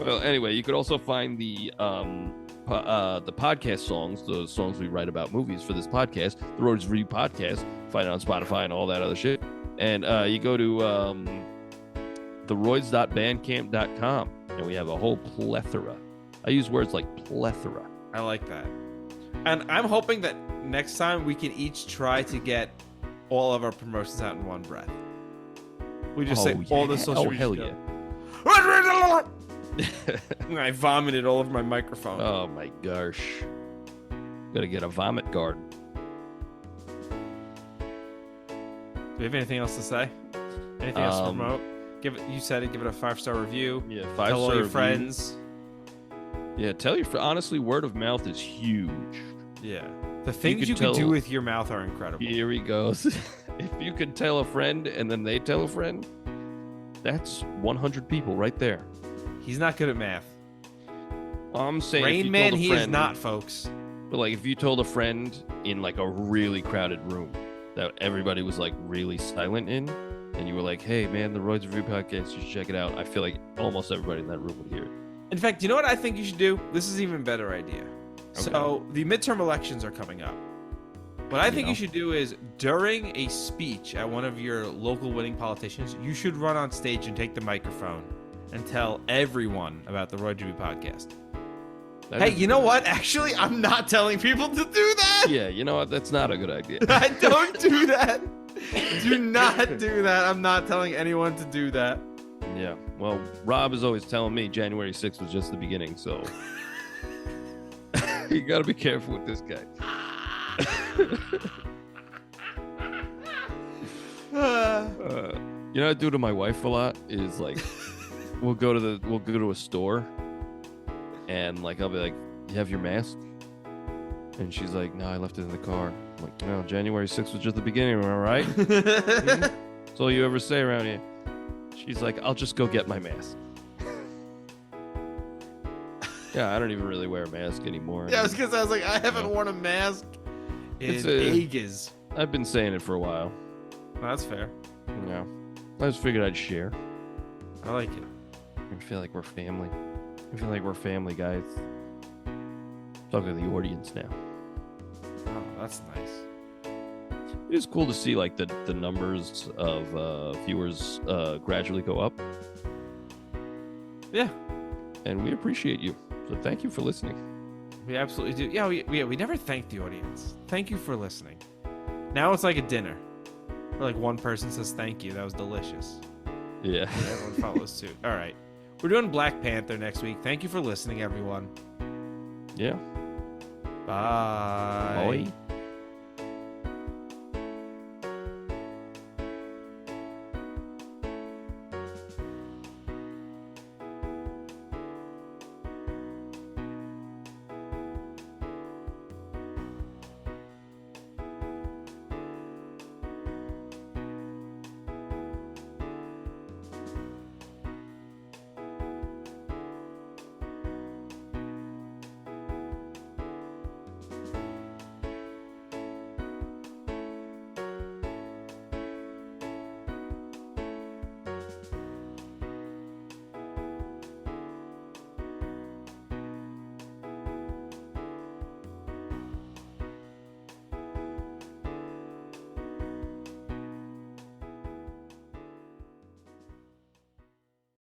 Well, anyway, you could also find the podcast songs, the songs we write about movies for this podcast, the Roads Review podcast. Find it on Spotify and all that other shit. And you go to TheRoyds.bandcamp.com, and we have a whole plethora. I use words like plethora. I like that. And I'm hoping that next time we can each try to get all of our promotions out in one breath. We just say all the social media. Hell yeah. I vomited all over my microphone. Oh my gosh. Gotta get a vomit guard. Do we have anything else to say? Anything else to promote? You said it. Give it a 5-star review. Yeah, 5-star Tell all your review. friends. Yeah, tell your friends. Honestly, word of mouth is huge. Yeah. The things you can do with your mouth are incredible. Here he goes. If you could tell a friend and then they tell a friend, that's 100 people right there. He's not good at math. I'm saying Rain Man, he is not, folks. But like, if you told a friend in like a really crowded room that everybody was like really silent in, and you were like, "Hey, man, the Royds Review podcast, you should check it out," I feel like almost everybody in that room would hear it. In fact, you know what I think you should do? This is an even better idea. Okay. So the midterm elections are coming up. What I think you should do is, during a speech at one of your local winning politicians, you should run on stage and take the microphone and tell everyone about the Royds Review podcast. Hey, you know what? Actually, I'm not telling people to do that. Yeah, you know what? That's not a good idea. I don't do that. Do not do that. I'm not telling anyone to do that. Yeah. Well, Rob is always telling me January 6th was just the beginning, so you got to be careful with this guy. You know what I do to my wife a lot is like we'll go to a store and like I'll be like, "You have your mask?" And she's like, "No, I left it in the car." I'm like, "No, January 6th was just the beginning, all right?" That's all you ever say around here. She's like, "I'll just go get my mask." Yeah, I don't even really wear a mask anymore. Yeah, it's because I was like, I haven't worn a mask in ages. I've been saying it for a while. That's fair. Yeah. I just figured I'd share. I like it. I feel like we're family. I feel like we're family, guys. Talking to the audience now. Oh, that's nice. It is cool to see like the numbers of viewers gradually go up. Yeah. And we appreciate you. So thank you for listening. We absolutely do. Yeah, we never thank the audience. Thank you for listening. Now it's like a dinner. Where like one person says thank you. That was delicious. Yeah. Everyone follows suit. All right. We're doing Black Panther next week. Thank you for listening, everyone. Yeah. Bye. Bye.